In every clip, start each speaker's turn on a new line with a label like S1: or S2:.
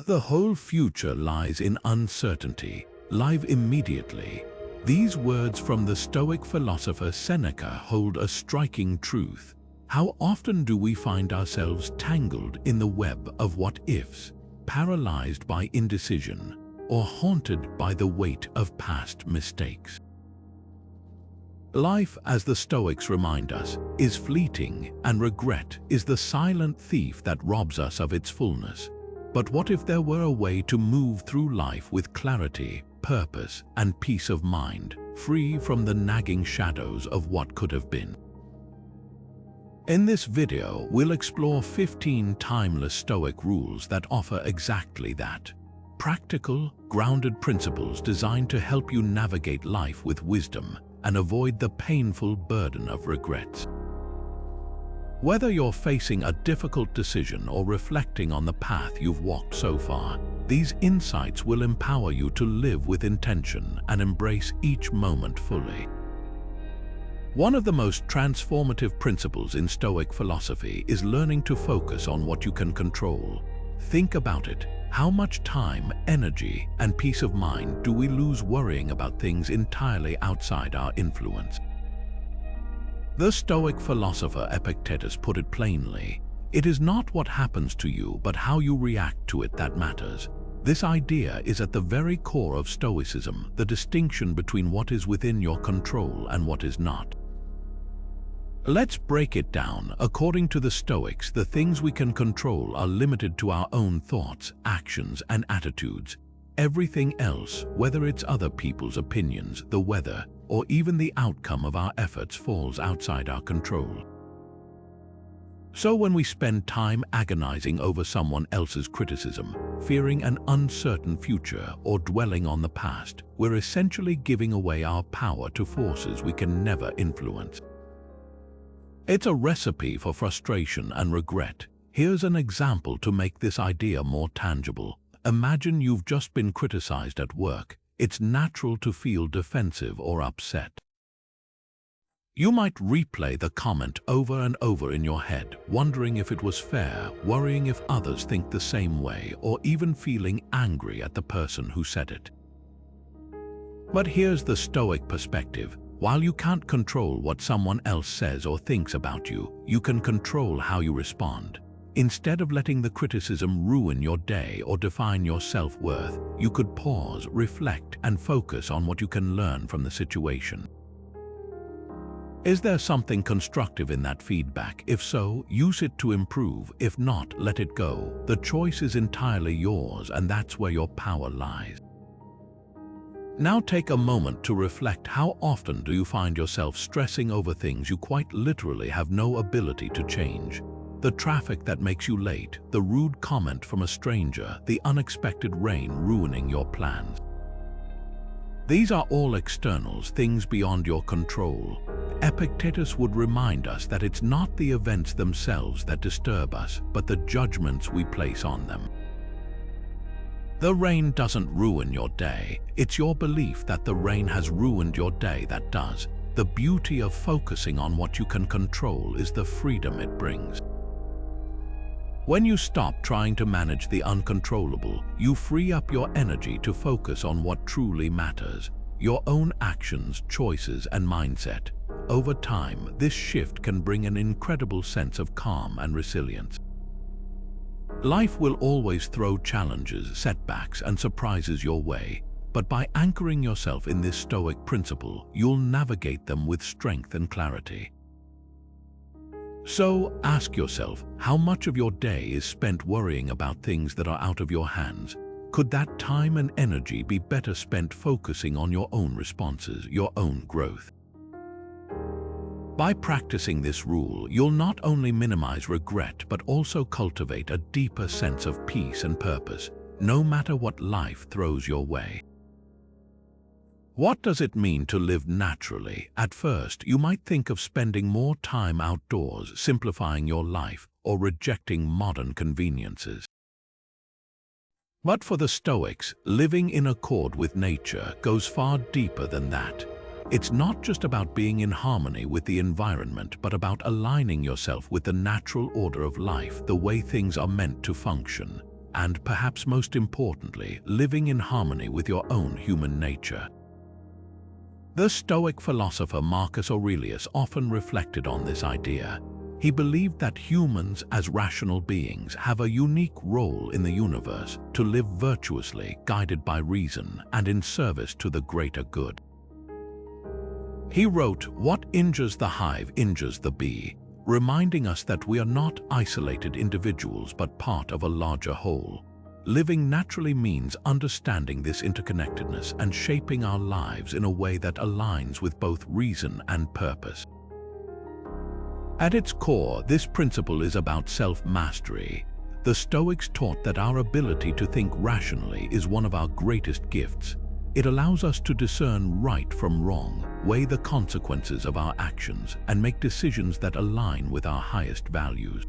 S1: The whole future lies in uncertainty. Live immediately. These words from the Stoic philosopher Seneca hold a striking truth. How often do we find ourselves tangled in the web of what-ifs, paralyzed by indecision, or haunted by the weight of past mistakes? Life, as the Stoics remind us, is fleeting, and regret is the silent thief that robs us of its fullness. But what if there were a way to move through life with clarity, purpose, and peace of mind, free from the nagging shadows of what could have been? In this video, we'll explore 15 timeless Stoic rules that offer exactly that. Practical, grounded principles designed to help you navigate life with wisdom and avoid the painful burden of regrets. Whether you're facing a difficult decision or reflecting on the path you've walked so far, these insights will empower you to live with intention and embrace each moment fully. One of the most transformative principles in Stoic philosophy is learning to focus on what you can control. Think about it. How much time, energy, and peace of mind do we lose worrying about things entirely outside our influence? The Stoic philosopher Epictetus put it plainly, "It is not what happens to you, but how you react to it that matters." This idea is at the very core of Stoicism, the distinction between what is within your control and what is not. Let's break it down. According to the Stoics, the things we can control are limited to our own thoughts, actions, and attitudes. Everything else, whether it's other people's opinions, the weather, or even the outcome of our efforts, falls outside our control. So when we spend time agonizing over someone else's criticism, fearing an uncertain future, or dwelling on the past, we're essentially giving away our power to forces we can never influence. It's a recipe for frustration and regret. Here's an example to make this idea more tangible. Imagine you've just been criticized at work. It's natural to feel defensive or upset. You might replay the comment over and over in your head, wondering if it was fair, worrying if others think the same way, or even feeling angry at the person who said it. But here's the Stoic perspective. While you can't control what someone else says or thinks about you, you can control how you respond. Instead of letting the criticism ruin your day or define your self-worth, you could pause, reflect, and focus on what you can learn from the situation. Is there something constructive in that feedback? If so, use it to improve. If not, let it go. The choice is entirely yours, and that's where your power lies. Now take a moment to reflect. How often do you find yourself stressing over things you quite literally have no ability to change? The traffic that makes you late, the rude comment from a stranger, the unexpected rain ruining your plans. These are all externals, things beyond your control. Epictetus would remind us that it's not the events themselves that disturb us, but the judgments we place on them. The rain doesn't ruin your day. It's your belief that the rain has ruined your day that does. The beauty of focusing on what you can control is the freedom it brings. When you stop trying to manage the uncontrollable, you free up your energy to focus on what truly matters, your own actions, choices, and mindset. Over time, this shift can bring an incredible sense of calm and resilience. Life will always throw challenges, setbacks, and surprises your way, but by anchoring yourself in this Stoic principle, you'll navigate them with strength and clarity. So, ask yourself, how much of your day is spent worrying about things that are out of your hands? Could that time and energy be better spent focusing on your own responses, your own growth? By practicing this rule, you'll not only minimize regret but also cultivate a deeper sense of peace and purpose, no matter what life throws your way. What does it mean to live naturally? At first, you might think of spending more time outdoors, simplifying your life, or rejecting modern conveniences. But for the Stoics, living in accord with nature goes far deeper than that. It's not just about being in harmony with the environment, but about aligning yourself with the natural order of life, the way things are meant to function. and perhaps most importantly, living in harmony with your own human nature. The Stoic philosopher Marcus Aurelius often reflected on this idea. He believed that humans, as rational beings, have a unique role in the universe to live virtuously, guided by reason, and in service to the greater good. He wrote, "What injures the hive injures the bee," reminding us that we are not isolated individuals but part of a larger whole. Living naturally means understanding this interconnectedness and shaping our lives in a way that aligns with both reason and purpose. At its core, this principle is about self-mastery. The Stoics taught that our ability to think rationally is one of our greatest gifts. It allows us to discern right from wrong, weigh the consequences of our actions, and make decisions that align with our highest values.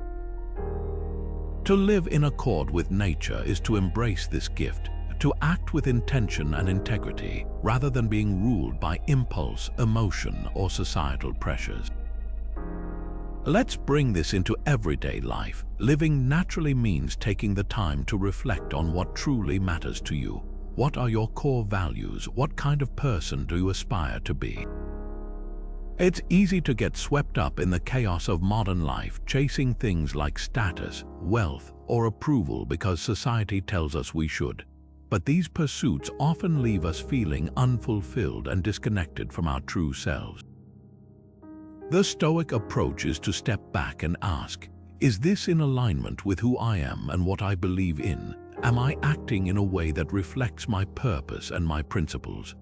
S1: To live in accord with nature is to embrace this gift, to act with intention and integrity, rather than being ruled by impulse, emotion, or societal pressures. Let's bring this into everyday life. Living naturally means taking the time to reflect on what truly matters to you. What are your core values? What kind of person do you aspire to be? It's easy to get swept up in the chaos of modern life, chasing things like status, wealth, or approval because society tells us we should. But these pursuits often leave us feeling unfulfilled and disconnected from our true selves. The Stoic approach is to step back and ask, is this in alignment with who I am and what I believe in? Am I acting in a way that reflects my purpose and my principles?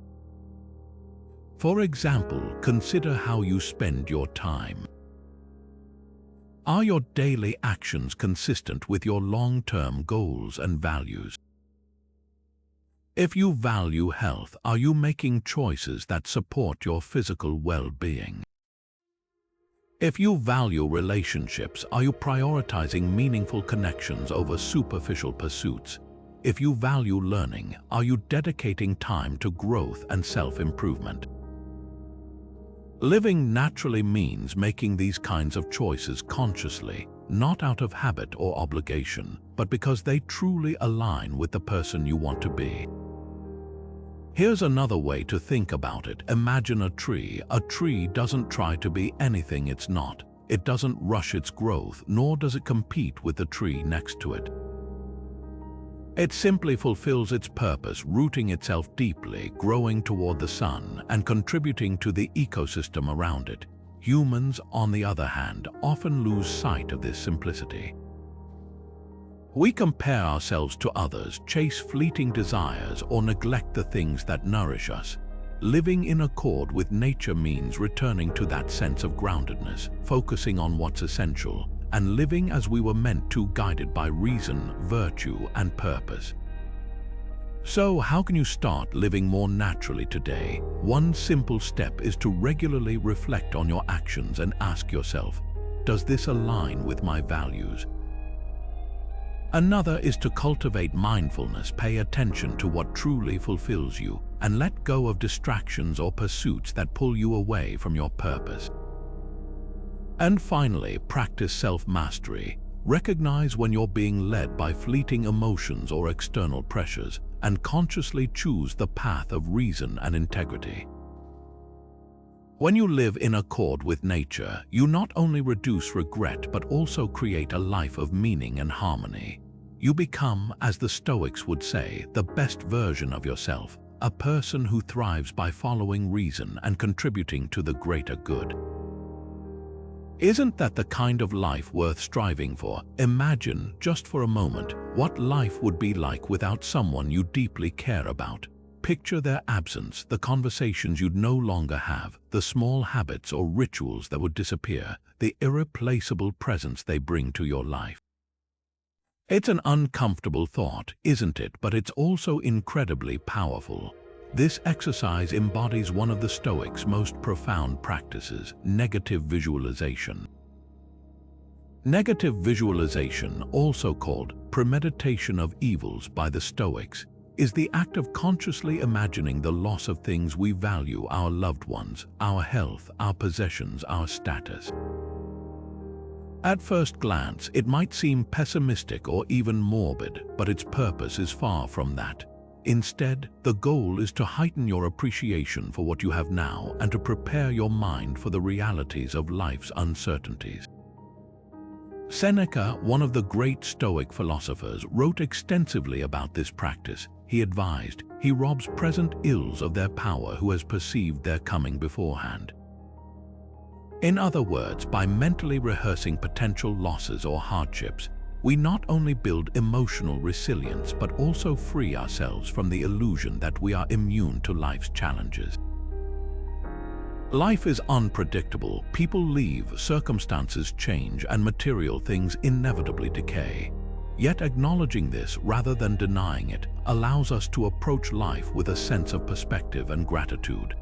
S1: For example, consider how you spend your time. Are your daily actions consistent with your long-term goals and values? If you value health, are you making choices that support your physical well-being? If you value relationships, are you prioritizing meaningful connections over superficial pursuits? If you value learning, are you dedicating time to growth and self-improvement? Living naturally means making these kinds of choices consciously, not out of habit or obligation, but because they truly align with the person you want to be. Here's another way to think about it. Imagine a tree. A tree doesn't try to be anything it's not. It doesn't rush its growth, nor does it compete with the tree next to it. It simply fulfills its purpose, rooting itself deeply, growing toward the sun, and contributing to the ecosystem around it. Humans, on the other hand, often lose sight of this simplicity. We compare ourselves to others, chase fleeting desires, or neglect the things that nourish us. Living in accord with nature means returning to that sense of groundedness, focusing on what's essential, and living as we were meant to, guided by reason, virtue, and purpose. So, how can you start living more naturally today? One simple step is to regularly reflect on your actions and ask yourself, does this align with my values? Another is to cultivate mindfulness. Pay attention to what truly fulfills you and let go of distractions or pursuits that pull you away from your purpose. And finally, practice self-mastery. Recognize when you're being led by fleeting emotions or external pressures, and consciously choose the path of reason and integrity. When you live in accord with nature, you not only reduce regret but also create a life of meaning and harmony. You become, as the Stoics would say, the best version of yourself, a person who thrives by following reason and contributing to the greater good. Isn't that the kind of life worth striving for? Imagine, just for a moment, what life would be like without someone you deeply care about. Picture their absence, the conversations you'd no longer have, the small habits or rituals that would disappear, the irreplaceable presence they bring to your life. It's an uncomfortable thought, isn't it? But it's also incredibly powerful. This exercise embodies one of the Stoics' most profound practices, negative visualization. Negative visualization, also called premeditation of evils by the Stoics, is the act of consciously imagining the loss of things we value, our loved ones, our health, our possessions, our status. At first glance, it might seem pessimistic or even morbid, but its purpose is far from that. Instead, the goal is to heighten your appreciation for what you have now and to prepare your mind for the realities of life's uncertainties. Seneca, one of the great Stoic philosophers, wrote extensively about this practice. He advised, "He robs present ills of their power who has perceived their coming beforehand." In other words, by mentally rehearsing potential losses or hardships, we not only build emotional resilience but also free ourselves from the illusion that we are immune to life's challenges. Life is unpredictable, people leave, circumstances change, and material things inevitably decay. Yet acknowledging this rather than denying it allows us to approach life with a sense of perspective and gratitude.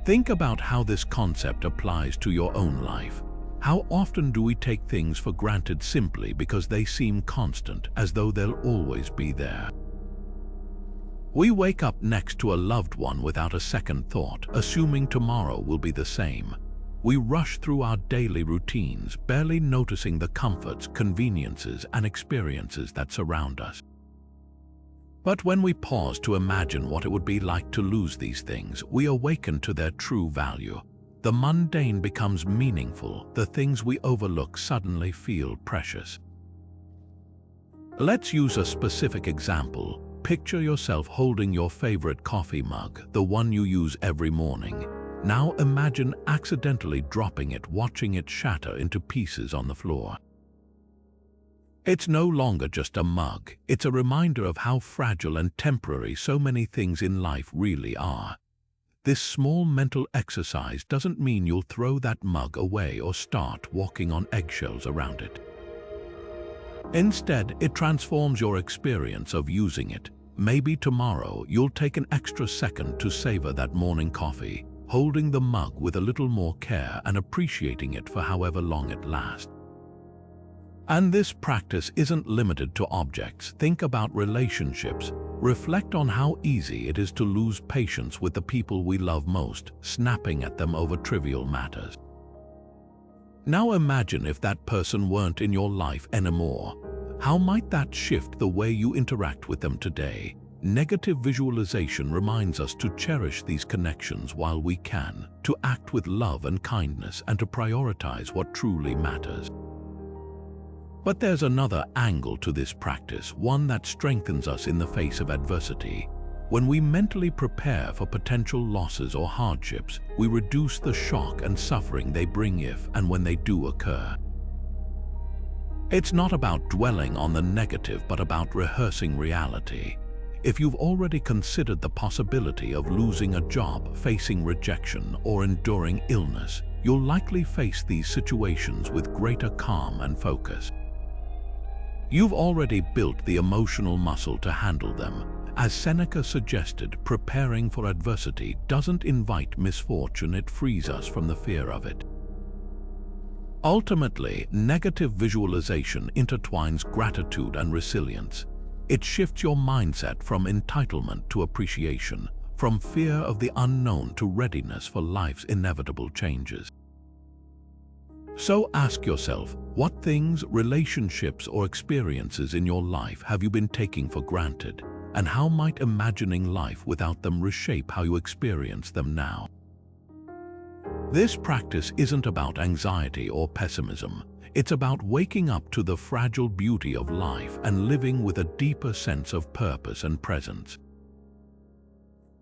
S1: Think about how this concept applies to your own life. How often do we take things for granted simply because they seem constant, as though they'll always be there? We wake up next to a loved one without a second thought, assuming tomorrow will be the same. We rush through our daily routines, barely noticing the comforts, conveniences, and experiences that surround us. But when we pause to imagine what it would be like to lose these things, we awaken to their true value. The mundane becomes meaningful, the things we overlook suddenly feel precious. Let's use a specific example. Picture yourself holding your favorite coffee mug, the one you use every morning. Now imagine accidentally dropping it, watching it shatter into pieces on the floor. It's no longer just a mug, it's a reminder of how fragile and temporary so many things in life really are. This small mental exercise doesn't mean you'll throw that mug away or start walking on eggshells around it. Instead, it transforms your experience of using it. Maybe tomorrow you'll take an extra second to savor that morning coffee, holding the mug with a little more care and appreciating it for however long it lasts. And this practice isn't limited to objects. Think about relationships. Reflect on how easy it is to lose patience with the people we love most, snapping at them over trivial matters. Now imagine if that person weren't in your life anymore. How might that shift the way you interact with them today? Negative visualization reminds us to cherish these connections while we can, to act with love and kindness, and to prioritize what truly matters. But there's another angle to this practice, one that strengthens us in the face of adversity. When we mentally prepare for potential losses or hardships, we reduce the shock and suffering they bring if and when they do occur. It's not about dwelling on the negative, but about rehearsing reality. If you've already considered the possibility of losing a job, facing rejection, or enduring illness, you'll likely face these situations with greater calm and focus. You've already built the emotional muscle to handle them. As Seneca suggested, preparing for adversity doesn't invite misfortune, it frees us from the fear of it. Ultimately, negative visualization intertwines gratitude and resilience. It shifts your mindset from entitlement to appreciation, from fear of the unknown to readiness for life's inevitable changes. So ask yourself, what things, relationships, or experiences in your life have you been taking for granted? And how might imagining life without them reshape how you experience them now? This practice isn't about anxiety or pessimism. It's about waking up to the fragile beauty of life and living with a deeper sense of purpose and presence.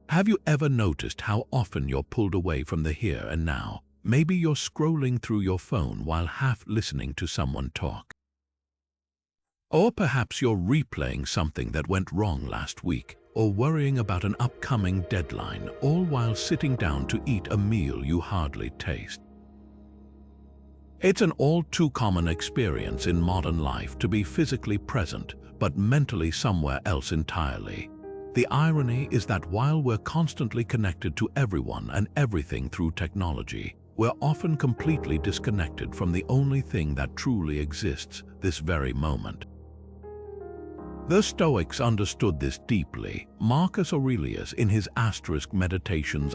S1: Have you ever noticed how often you're pulled away from the here and now? Maybe you're scrolling through your phone while half listening to someone talk. Or perhaps you're replaying something that went wrong last week, or worrying about an upcoming deadline, all while sitting down to eat a meal you hardly taste. It's an all too common experience in modern life to be physically present, but mentally somewhere else entirely. The irony is that while we're constantly connected to everyone and everything through technology, we're often completely disconnected from the only thing that truly exists, this very moment. The Stoics understood this deeply. Marcus Aurelius, in his Meditations,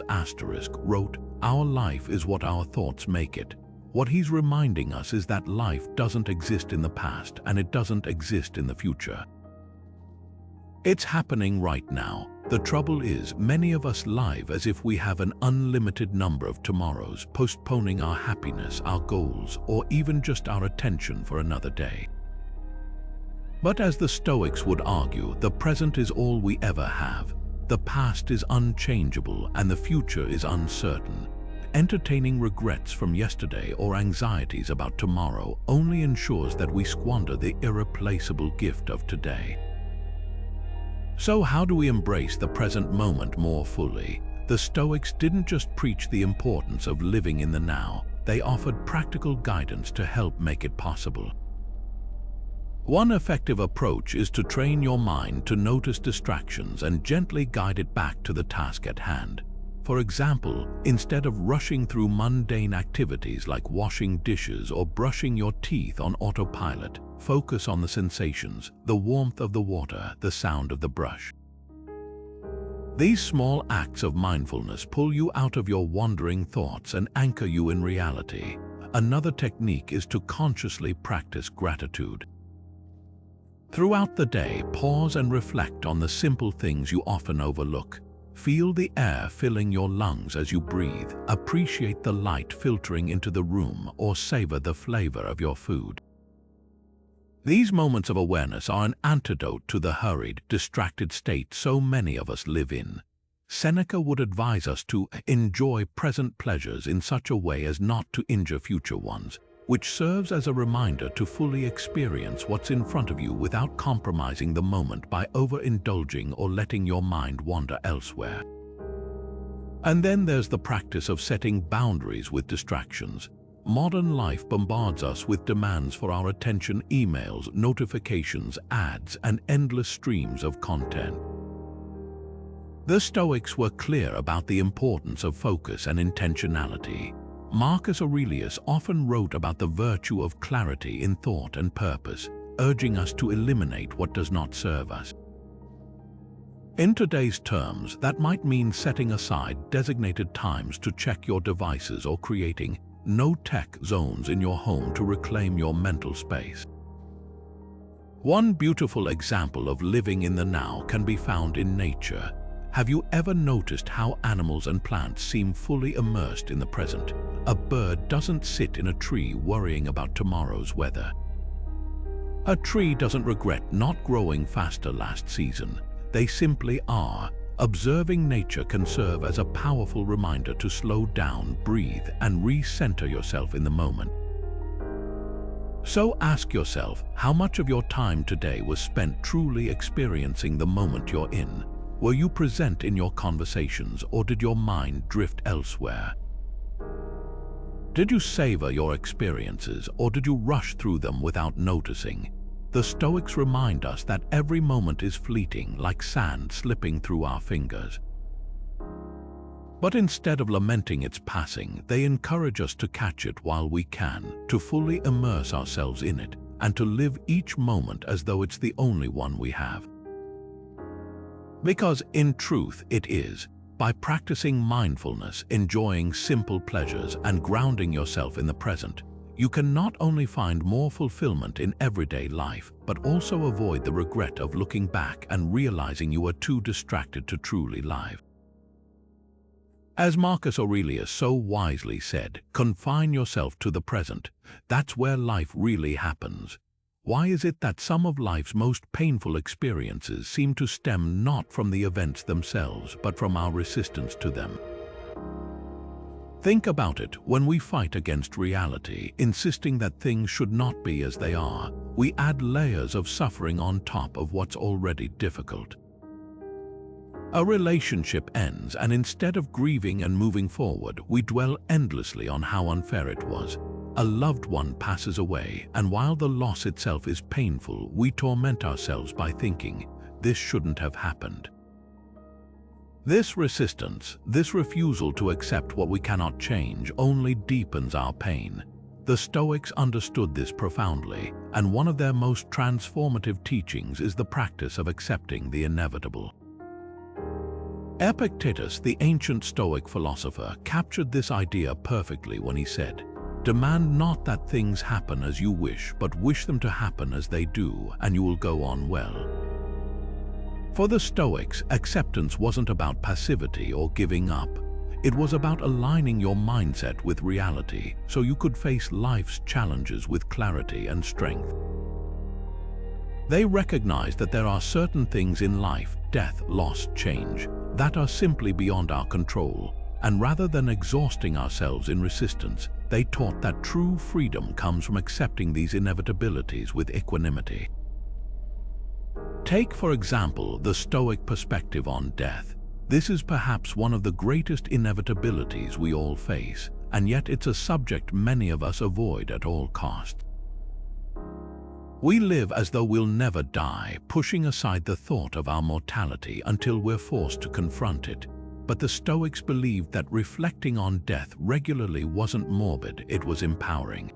S1: wrote, "Our life is what our thoughts make it. What he's reminding us is that life doesn't exist in the past and it doesn't exist in the future. It's happening right now. The trouble is, many of us live as if we have an unlimited number of tomorrows, postponing our happiness, our goals, or even just our attention for another day. But as the Stoics would argue, the present is all we ever have. The past is unchangeable and the future is uncertain. Entertaining regrets from yesterday or anxieties about tomorrow only ensures that we squander the irreplaceable gift of today. So how do we embrace the present moment more fully? The Stoics didn't just preach the importance of living in the now, they offered practical guidance to help make it possible. One effective approach is to train your mind to notice distractions and gently guide it back to the task at hand. For example, instead of rushing through mundane activities like washing dishes or brushing your teeth on autopilot, focus on the sensations, the warmth of the water, the sound of the brush. These small acts of mindfulness pull you out of your wandering thoughts and anchor you in reality. Another technique is to consciously practice gratitude. Throughout the day, pause and reflect on the simple things you often overlook. Feel the air filling your lungs as you breathe, appreciate the light filtering into the room, or savor the flavor of your food. These moments of awareness are an antidote to the hurried, distracted state so many of us live in. Seneca would advise us to enjoy present pleasures in such a way as not to injure future ones, which serves as a reminder to fully experience what's in front of you without compromising the moment by overindulging or letting your mind wander elsewhere. And then there's the practice of setting boundaries with distractions. Modern life bombards us with demands for our attention: emails, notifications, ads, and endless streams of content. The Stoics were clear about the importance of focus and intentionality. Marcus Aurelius often wrote about the virtue of clarity in thought and purpose, urging us to eliminate what does not serve us. In today's terms, that might mean setting aside designated times to check your devices or creating no-tech zones in your home to reclaim your mental space. One beautiful example of living in the now can be found in nature. Have you ever noticed how animals and plants seem fully immersed in the present? A bird doesn't sit in a tree worrying about tomorrow's weather. A tree doesn't regret not growing faster last season. They simply are. Observing nature can serve as a powerful reminder to slow down, breathe, and re-center yourself in the moment. So ask yourself, how much of your time today was spent truly experiencing the moment you're in? Were you present in your conversations, or did your mind drift elsewhere? Did you savor your experiences, or did you rush through them without noticing? The Stoics remind us that every moment is fleeting, like sand slipping through our fingers. But instead of lamenting its passing, they encourage us to catch it while we can, to fully immerse ourselves in it, and to live each moment as though it's the only one we have. Because in truth it is. By practicing mindfulness, enjoying simple pleasures, and grounding yourself in the present, you can not only find more fulfillment in everyday life, but also avoid the regret of looking back and realizing you were too distracted to truly live. As Marcus Aurelius so wisely said, confine yourself to the present. That's where life really happens. Why is it that some of life's most painful experiences seem to stem not from the events themselves, but from our resistance to them? Think about it. When we fight against reality, insisting that things should not be as they are, we add layers of suffering on top of what's already difficult. A relationship ends, and instead of grieving and moving forward, we dwell endlessly on how unfair it was. A loved one passes away, and while the loss itself is painful, we torment ourselves by thinking, this shouldn't have happened. This resistance, this refusal to accept what we cannot change, only deepens our pain. The Stoics understood this profoundly, and one of their most transformative teachings is the practice of accepting the inevitable. Epictetus, the ancient Stoic philosopher, captured this idea perfectly when he said, Demand not that things happen as you wish, but wish them to happen as they do, and you will go on well. For the Stoics, acceptance wasn't about passivity or giving up. It was about aligning your mindset with reality so you could face life's challenges with clarity and strength. They recognized that there are certain things in life, death, loss, change, that are simply beyond our control, and rather than exhausting ourselves in resistance, they taught that true freedom comes from accepting these inevitabilities with equanimity. Take, for example, the Stoic perspective on death. This is perhaps one of the greatest inevitabilities we all face, and yet it's a subject many of us avoid at all costs. We live as though we'll never die, pushing aside the thought of our mortality until we're forced to confront it. But the Stoics believed that reflecting on death regularly wasn't morbid, it was empowering.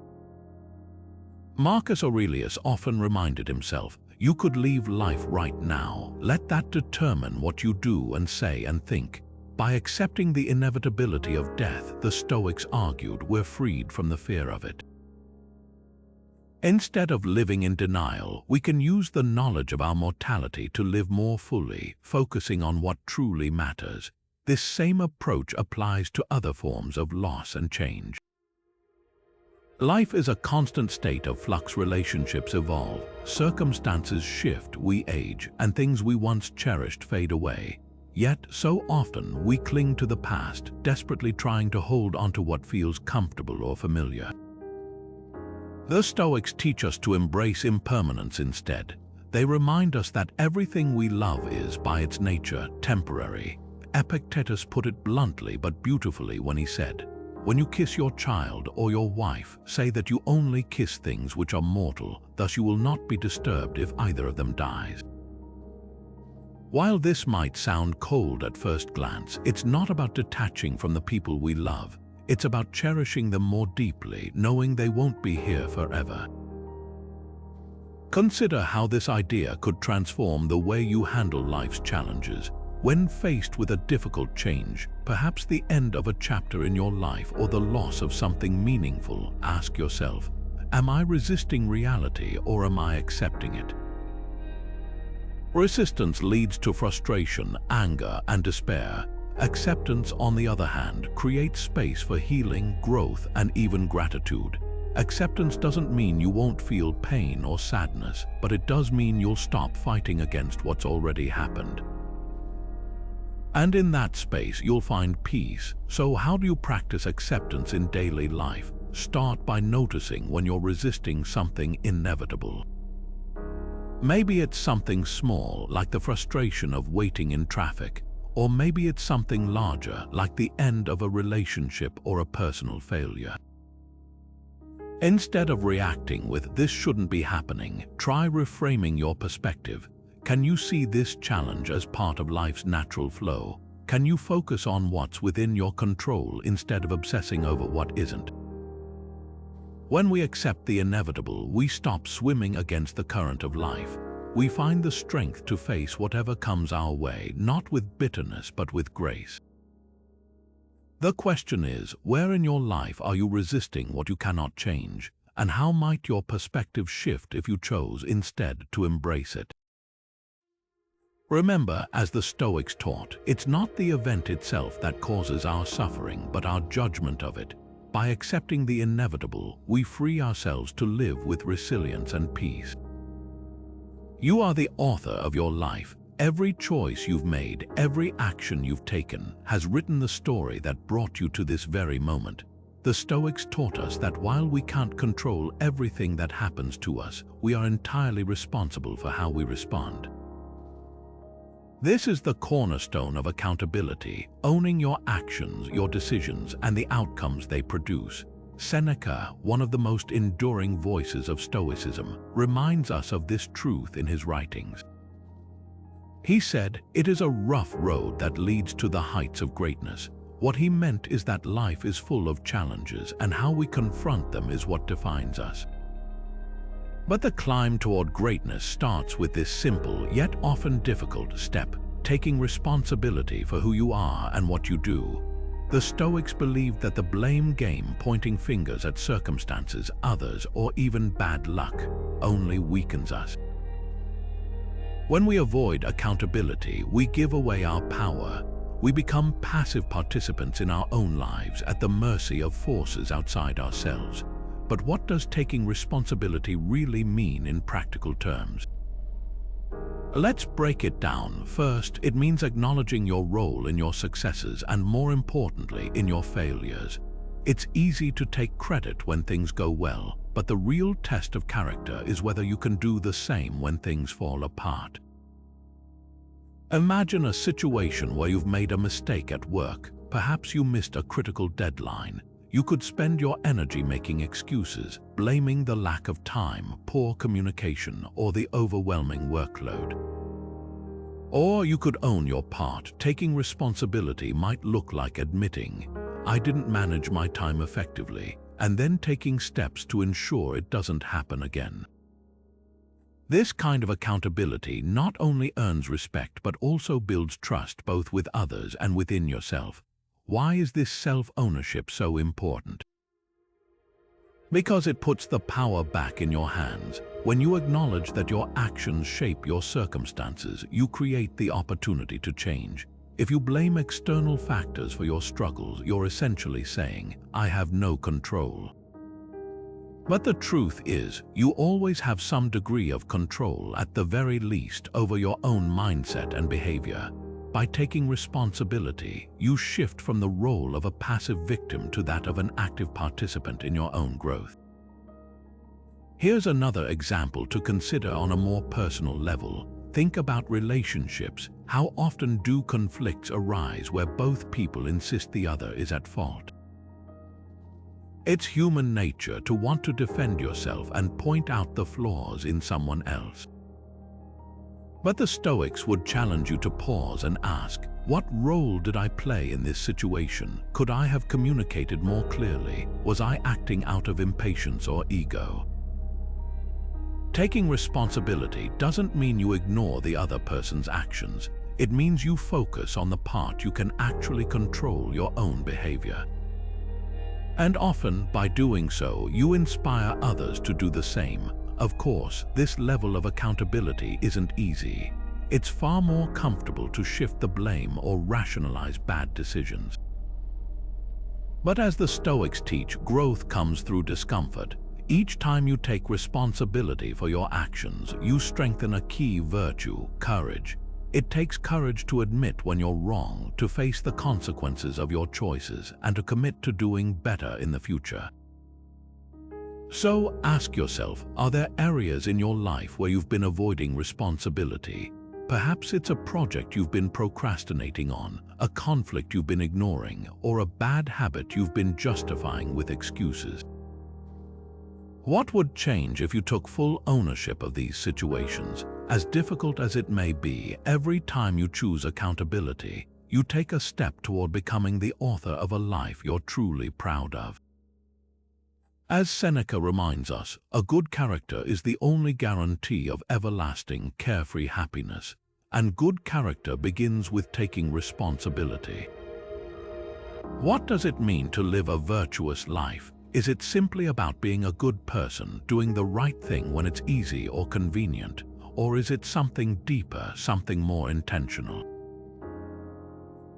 S1: Marcus Aurelius often reminded himself, "You could leave life right now. Let that determine what you do and say and think." By accepting the inevitability of death, the Stoics argued we're freed from the fear of it. Instead of living in denial, we can use the knowledge of our mortality to live more fully, focusing on what truly matters. This same approach applies to other forms of loss and change. Life is a constant state of flux. Relationships evolve, circumstances shift, we age, and things we once cherished fade away. Yet, so often, we cling to the past, desperately trying to hold onto what feels comfortable or familiar. The Stoics teach us to embrace impermanence instead. They remind us that everything we love is, by its nature, temporary. Epictetus put it bluntly but beautifully when he said, "When you kiss your child or your wife, say that you only kiss things which are mortal, thus you will not be disturbed if either of them dies." While this might sound cold at first glance, it's not about detaching from the people we love. It's about cherishing them more deeply, knowing they won't be here forever. Consider how this idea could transform the way you handle life's challenges. When faced with a difficult change, perhaps the end of a chapter in your life or the loss of something meaningful, ask yourself, am I resisting reality or am I accepting it? Resistance leads to frustration, anger, and despair. Acceptance, on the other hand, creates space for healing, growth, and even gratitude. Acceptance doesn't mean you won't feel pain or sadness, but it does mean you'll stop fighting against what's already happened. And in that space, you'll find peace. So how do you practice acceptance in daily life? Start by noticing when you're resisting something inevitable. Maybe it's something small, like the frustration of waiting in traffic, or maybe it's something larger, like the end of a relationship or a personal failure. Instead of reacting with "this shouldn't be happening," try reframing your perspective. Can you see this challenge as part of life's natural flow? Can you focus on what's within your control instead of obsessing over what isn't? When we accept the inevitable, we stop swimming against the current of life. We find the strength to face whatever comes our way, not with bitterness but with grace. The question is, where in your life are you resisting what you cannot change? And how might your perspective shift if you chose instead to embrace it? Remember, as the Stoics taught, it's not the event itself that causes our suffering, but our judgment of it. By accepting the inevitable, we free ourselves to live with resilience and peace. You are the author of your life. Every choice you've made, every action you've taken, has written the story that brought you to this very moment. The Stoics taught us that while we can't control everything that happens to us, we are entirely responsible for how we respond. This is the cornerstone of accountability, owning your actions, your decisions, and the outcomes they produce. Seneca, one of the most enduring voices of Stoicism, reminds us of this truth in his writings. He said, "It is a rough road that leads to the heights of greatness." What he meant is that life is full of challenges, and how we confront them is what defines us. But the climb toward greatness starts with this simple, yet often difficult step, taking responsibility for who you are and what you do. The Stoics believed that the blame game, pointing fingers at circumstances, others, or even bad luck, only weakens us. When we avoid accountability, we give away our power. We become passive participants in our own lives at the mercy of forces outside ourselves. But what does taking responsibility really mean in practical terms? Let's break it down. First, it means acknowledging your role in your successes and, more importantly, in your failures. It's easy to take credit when things go well, but the real test of character is whether you can do the same when things fall apart. Imagine a situation where you've made a mistake at work. Perhaps you missed a critical deadline. You could spend your energy making excuses, blaming the lack of time, poor communication, or the overwhelming workload. Or you could own your part. Taking responsibility might look like admitting, "I didn't manage my time effectively," and then taking steps to ensure it doesn't happen again. This kind of accountability not only earns respect but also builds trust both with others and within yourself. Why is this self-ownership so important? Because it puts the power back in your hands. When you acknowledge that your actions shape your circumstances, you create the opportunity to change. If you blame external factors for your struggles, you're essentially saying, "I have no control." But the truth is, you always have some degree of control, at the very least, over your own mindset and behavior. By taking responsibility, you shift from the role of a passive victim to that of an active participant in your own growth. Here's another example to consider on a more personal level. Think about relationships. How often do conflicts arise where both people insist the other is at fault? It's human nature to want to defend yourself and point out the flaws in someone else. But the Stoics would challenge you to pause and ask, what role did I play in this situation? Could I have communicated more clearly? Was I acting out of impatience or ego? Taking responsibility doesn't mean you ignore the other person's actions. It means you focus on the part you can actually control, your own behavior. And often, by doing so, you inspire others to do the same. Of course, this level of accountability isn't easy. It's far more comfortable to shift the blame or rationalize bad decisions. But as the Stoics teach, growth comes through discomfort. Each time you take responsibility for your actions, you strengthen a key virtue, courage. It takes courage to admit when you're wrong, to face the consequences of your choices, and to commit to doing better in the future. So ask yourself, are there areas in your life where you've been avoiding responsibility? Perhaps it's a project you've been procrastinating on, a conflict you've been ignoring, or a bad habit you've been justifying with excuses. What would change if you took full ownership of these situations? As difficult as it may be, every time you choose accountability, you take a step toward becoming the author of a life you're truly proud of. As Seneca reminds us, a good character is the only guarantee of everlasting, carefree happiness, and good character begins with taking responsibility. What does it mean to live a virtuous life? Is it simply about being a good person, doing the right thing when it's easy or convenient? Or is it something deeper, something more intentional?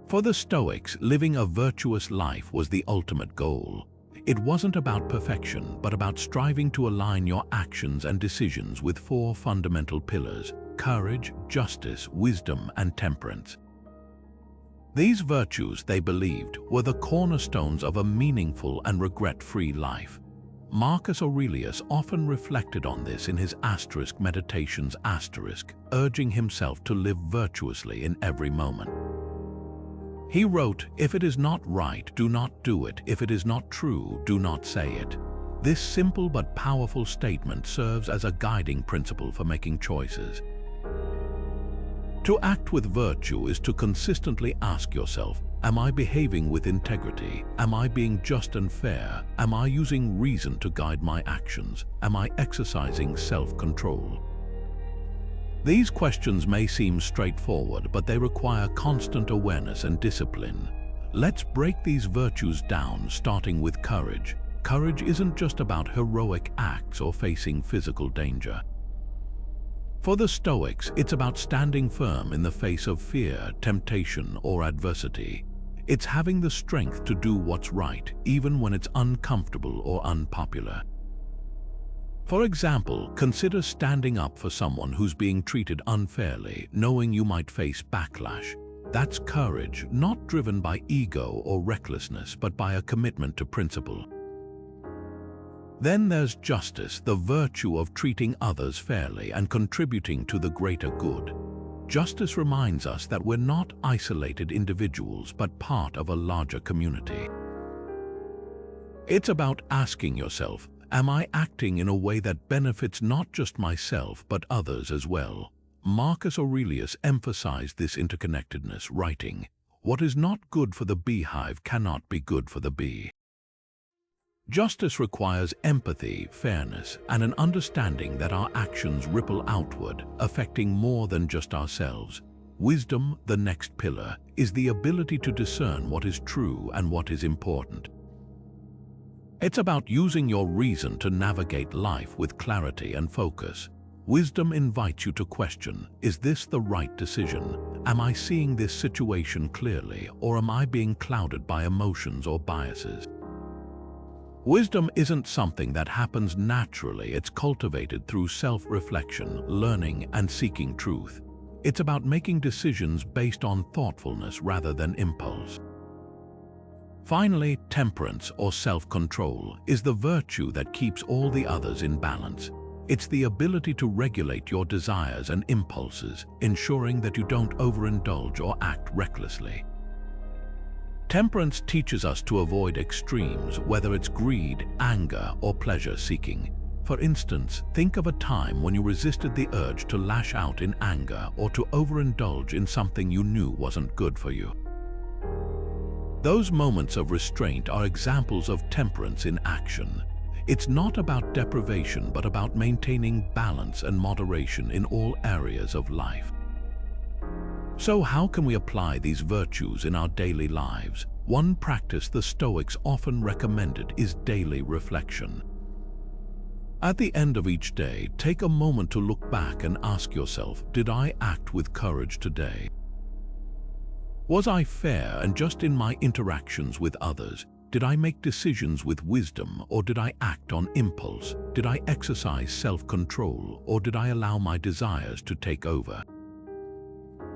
S1: For the Stoics, living a virtuous life was the ultimate goal. It wasn't about perfection, but about striving to align your actions and decisions with four fundamental pillars: courage, justice, wisdom, and temperance. These virtues, they believed, were the cornerstones of a meaningful and regret-free life. Marcus Aurelius often reflected on this in his Meditations, urging himself to live virtuously in every moment. He wrote, "If it is not right, do not do it. If it is not true, do not say it." This simple but powerful statement serves as a guiding principle for making choices. To act with virtue is to consistently ask yourself, am I behaving with integrity? Am I being just and fair? Am I using reason to guide my actions? Am I exercising self-control? These questions may seem straightforward, but they require constant awareness and discipline. Let's break these virtues down, starting with courage. Courage isn't just about heroic acts or facing physical danger. For the Stoics, it's about standing firm in the face of fear, temptation, or adversity. It's having the strength to do what's right, even when it's uncomfortable or unpopular. For example, consider standing up for someone who's being treated unfairly, knowing you might face backlash. That's courage, not driven by ego or recklessness, but by a commitment to principle. Then there's justice, the virtue of treating others fairly and contributing to the greater good. Justice reminds us that we're not isolated individuals, but part of a larger community. It's about asking yourself, am I acting in a way that benefits not just myself, but others as well? Marcus Aurelius emphasized this interconnectedness, writing, "What is not good for the beehive cannot be good for the bee." Justice requires empathy, fairness, and an understanding that our actions ripple outward, affecting more than just ourselves. Wisdom, the next pillar, is the ability to discern what is true and what is important. It's about using your reason to navigate life with clarity and focus. Wisdom invites you to question, is this the right decision? Am I seeing this situation clearly, or am I being clouded by emotions or biases? Wisdom isn't something that happens naturally, it's cultivated through self-reflection, learning, and seeking truth. It's about making decisions based on thoughtfulness rather than impulse. Finally, temperance or self-control is the virtue that keeps all the others in balance. It's the ability to regulate your desires and impulses, ensuring that you don't overindulge or act recklessly. Temperance teaches us to avoid extremes, whether it's greed, anger, or pleasure-seeking. For instance, think of a time when you resisted the urge to lash out in anger or to overindulge in something you knew wasn't good for you. Those moments of restraint are examples of temperance in action. It's not about deprivation, but about maintaining balance and moderation in all areas of life. So how can we apply these virtues in our daily lives? One practice the Stoics often recommended is daily reflection. At the end of each day, take a moment to look back and ask yourself, did I act with courage today? Was I fair and just in my interactions with others? Did I make decisions with wisdom, or did I act on impulse? Did I exercise self-control, or did I allow my desires to take over?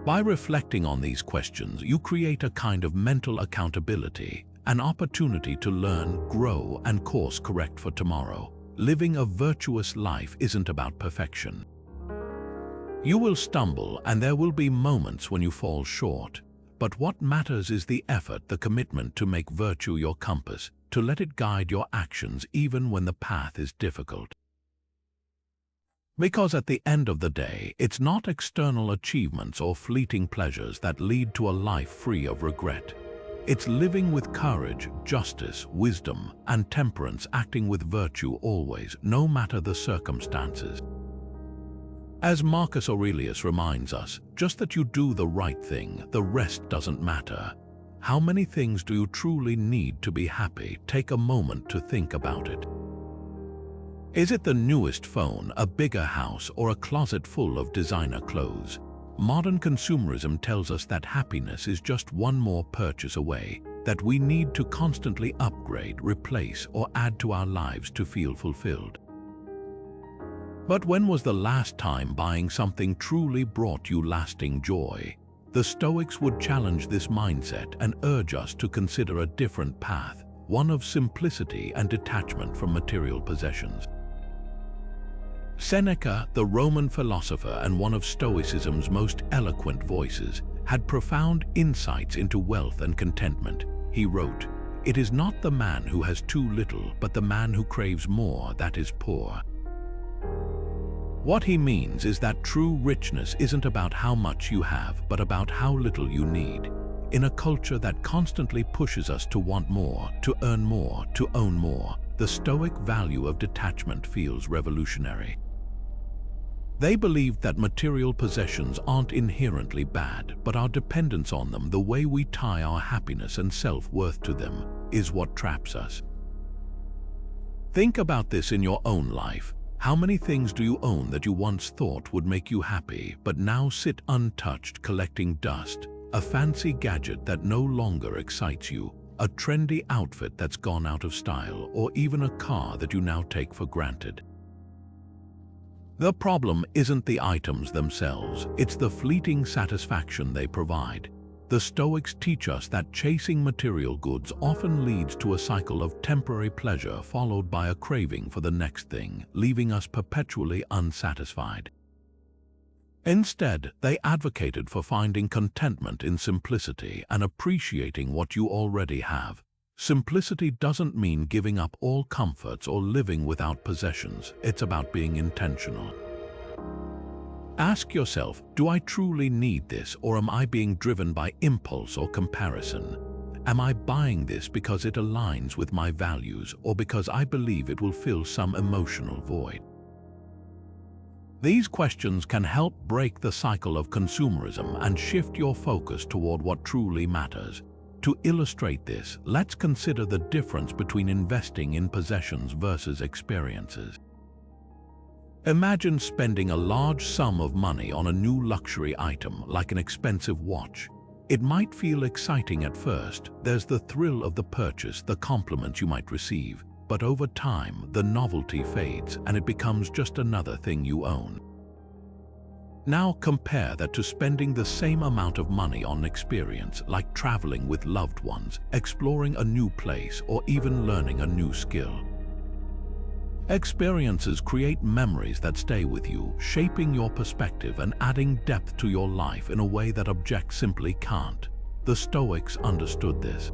S1: By reflecting on these questions, you create a kind of mental accountability, an opportunity to learn, grow, and course correct for tomorrow. Living a virtuous life isn't about perfection. You will stumble, and there will be moments when you fall short. But what matters is the effort, the commitment to make virtue your compass, to let it guide your actions even when the path is difficult. Because at the end of the day, it's not external achievements or fleeting pleasures that lead to a life free of regret. It's living with courage, justice, wisdom, and temperance, acting with virtue always, no matter the circumstances. As Marcus Aurelius reminds us, just that you do the right thing, the rest doesn't matter. How many things do you truly need to be happy? Take a moment to think about it. Is it the newest phone, a bigger house, or a closet full of designer clothes? Modern consumerism tells us that happiness is just one more purchase away, that we need to constantly upgrade, replace, or add to our lives to feel fulfilled. But when was the last time buying something truly brought you lasting joy? The Stoics would challenge this mindset and urge us to consider a different path, one of simplicity and detachment from material possessions. Seneca, the Roman philosopher and one of Stoicism's most eloquent voices, had profound insights into wealth and contentment. He wrote, "It is not the man who has too little, but the man who craves more that is poor." What he means is that true richness isn't about how much you have, but about how little you need. In a culture that constantly pushes us to want more, to earn more, to own more, the Stoic value of detachment feels revolutionary. They believed that material possessions aren't inherently bad, but our dependence on them, the way we tie our happiness and self-worth to them, is what traps us. Think about this in your own life. How many things do you own that you once thought would make you happy, but now sit untouched collecting dust? A fancy gadget that no longer excites you, a trendy outfit that's gone out of style, or even a car that you now take for granted. The problem isn't the items themselves, it's the fleeting satisfaction they provide. The Stoics teach us that chasing material goods often leads to a cycle of temporary pleasure followed by a craving for the next thing, leaving us perpetually unsatisfied. Instead, they advocated for finding contentment in simplicity and appreciating what you already have. Simplicity doesn't mean giving up all comforts or living without possessions. It's about being intentional. Ask yourself, do I truly need this, or am I being driven by impulse or comparison? Am I buying this because it aligns with my values or because I believe it will fill some emotional void? These questions can help break the cycle of consumerism and shift your focus toward what truly matters. To illustrate this, let's consider the difference between investing in possessions versus experiences. Imagine spending a large sum of money on a new luxury item like an expensive watch. It might feel exciting at first. There's the thrill of the purchase, the compliments you might receive. But over time, the novelty fades and it becomes just another thing you own. Now compare that to spending the same amount of money on an experience like traveling with loved ones, exploring a new place, or even learning a new skill. Experiences create memories that stay with you, shaping your perspective and adding depth to your life in a way that objects simply can't. The Stoics understood this.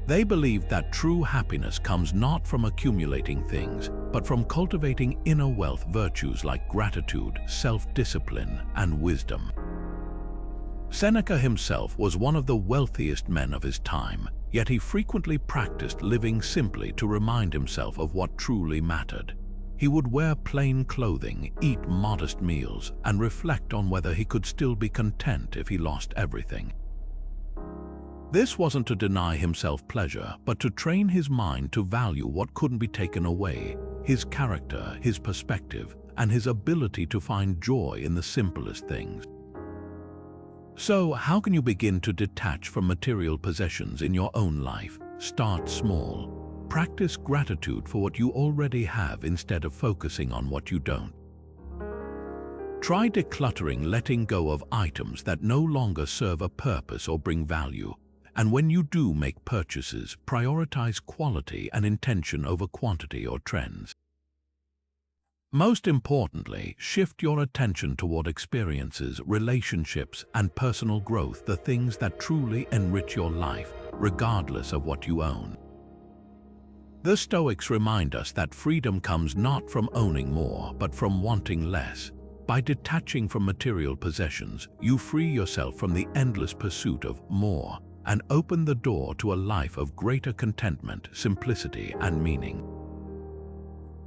S1: They believed that true happiness comes not from accumulating things, but from cultivating inner wealth, virtues like gratitude, self-discipline, and wisdom. Seneca himself was one of the wealthiest men of his time, yet he frequently practiced living simply to remind himself of what truly mattered. He would wear plain clothing, eat modest meals, and reflect on whether he could still be content if he lost everything. This wasn't to deny himself pleasure, but to train his mind to value what couldn't be taken away: his character, his perspective, and his ability to find joy in the simplest things. So, how can you begin to detach from material possessions in your own life? Start small. Practice gratitude for what you already have instead of focusing on what you don't. Try decluttering, letting go of items that no longer serve a purpose or bring value. And when you do make purchases, prioritize quality and intention over quantity or trends. Most importantly, shift your attention toward experiences, relationships, and personal growth, the things that truly enrich your life, regardless of what you own. The Stoics remind us that freedom comes not from owning more, but from wanting less. By detaching from material possessions, you free yourself from the endless pursuit of more and open the door to a life of greater contentment, simplicity, and meaning.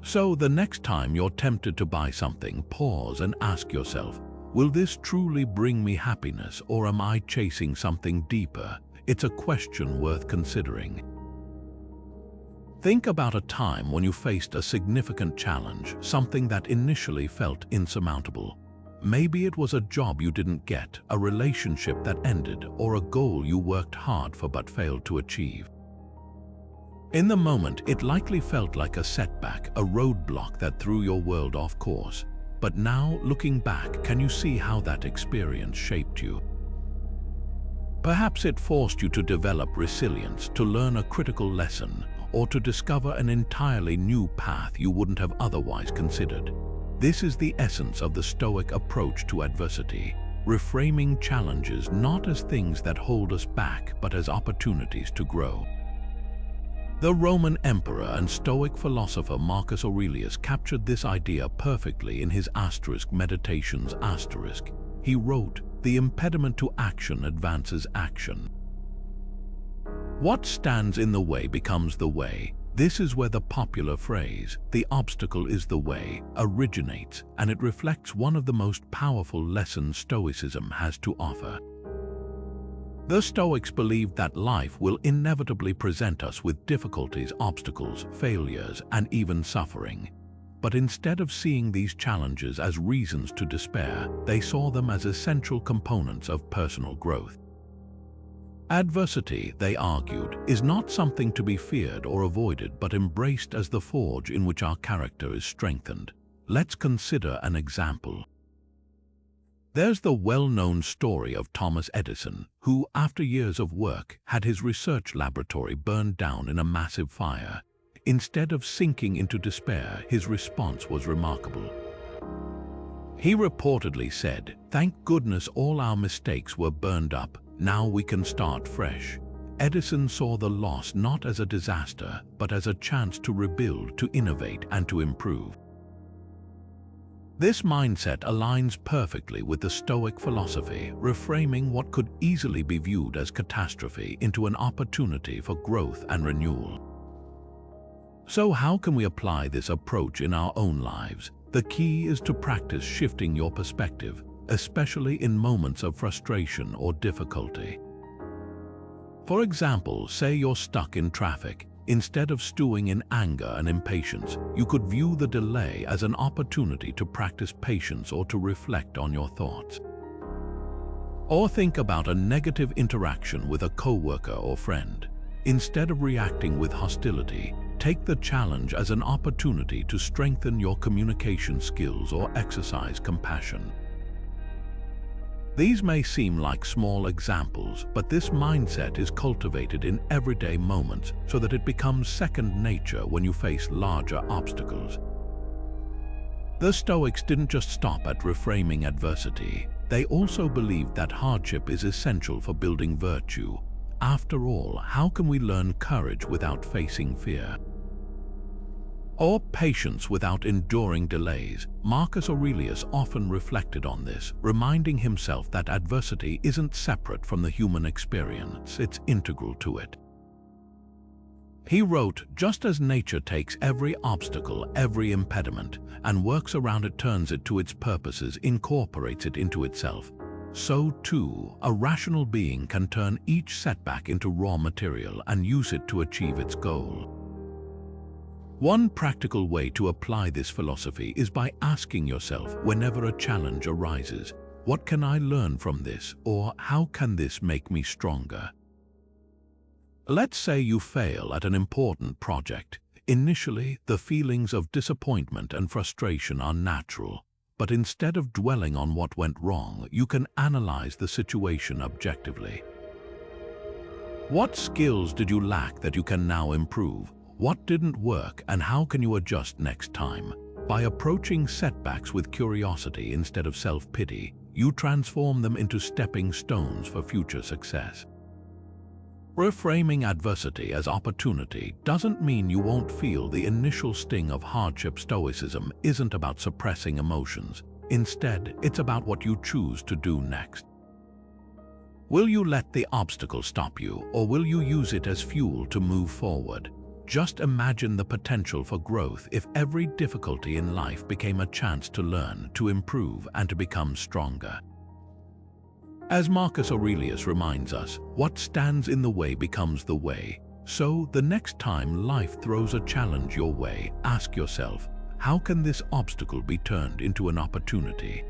S1: So the next time you're tempted to buy something, pause and ask yourself, will this truly bring me happiness, or am I chasing something deeper? It's a question worth considering. Think about a time when you faced a significant challenge, something that initially felt insurmountable. Maybe it was a job you didn't get, a relationship that ended, or a goal you worked hard for but failed to achieve. In the moment, it likely felt like a setback, a roadblock that threw your world off course. But now, looking back, can you see how that experience shaped you? Perhaps it forced you to develop resilience, to learn a critical lesson, or to discover an entirely new path you wouldn't have otherwise considered. This is the essence of the Stoic approach to adversity, reframing challenges not as things that hold us back, but as opportunities to grow. The Roman emperor and Stoic philosopher Marcus Aurelius captured this idea perfectly in his Meditations. He wrote, "The impediment to action advances action. What stands in the way becomes the way. This is where the popular phrase, "the obstacle is the way," originates, and it reflects one of the most powerful lessons Stoicism has to offer. The Stoics believed that life will inevitably present us with difficulties, obstacles, failures, and even suffering. But instead of seeing these challenges as reasons to despair, they saw them as essential components of personal growth. Adversity, they argued, is not something to be feared or avoided, but embraced as the forge in which our character is strengthened. Let's consider an example. There's the well-known story of Thomas Edison, who, after years of work, had his research laboratory burned down in a massive fire. Instead of sinking into despair, his response was remarkable. He reportedly said, "Thank goodness all our mistakes were burned up. Now we can start fresh." Edison saw the loss not as a disaster, but as a chance to rebuild, to innovate, and to improve. This mindset aligns perfectly with the Stoic philosophy, reframing what could easily be viewed as catastrophe into an opportunity for growth and renewal. So how can we apply this approach in our own lives? The key is to practice shifting your perspective, especially in moments of frustration or difficulty. For example, say you're stuck in traffic. Instead of stewing in anger and impatience, you could view the delay as an opportunity to practice patience or to reflect on your thoughts. Or think about a negative interaction with a coworker or friend. Instead of reacting with hostility, take the challenge as an opportunity to strengthen your communication skills or exercise compassion. These may seem like small examples, but this mindset is cultivated in everyday moments so that it becomes second nature when you face larger obstacles. The Stoics didn't just stop at reframing adversity. They also believed that hardship is essential for building virtue. After all, how can we learn courage without facing fear? Or patience without enduring delays? Marcus Aurelius often reflected on this, reminding himself that adversity isn't separate from the human experience, it's integral to it. He wrote, "Just as nature takes every obstacle, every impediment, and works around it, turns it to its purposes, incorporates it into itself, so too, a rational being can turn each setback into raw material and use it to achieve its goal." One practical way to apply this philosophy is by asking yourself whenever a challenge arises, "What can I learn from this?" or "How can this make me stronger?" Let's say you fail at an important project. Initially, the feelings of disappointment and frustration are natural, but instead of dwelling on what went wrong, you can analyze the situation objectively. What skills did you lack that you can now improve? What didn't work, and how can you adjust next time? By approaching setbacks with curiosity instead of self-pity, you transform them into stepping stones for future success. Reframing adversity as opportunity doesn't mean you won't feel the initial sting of hardship. Stoicism isn't about suppressing emotions. Instead, it's about what you choose to do next. Will you let the obstacle stop you, or will you use it as fuel to move forward? Just imagine the potential for growth if every difficulty in life became a chance to learn, to improve, and to become stronger. As Marcus Aurelius reminds us, what stands in the way becomes the way. So, the next time life throws a challenge your way, ask yourself, how can this obstacle be turned into an opportunity?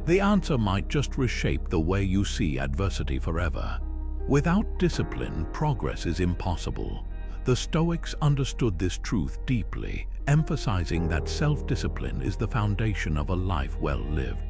S1: The answer might just reshape the way you see adversity forever. Without discipline, progress is impossible. The Stoics understood this truth deeply, emphasizing that self-discipline is the foundation of a life well lived.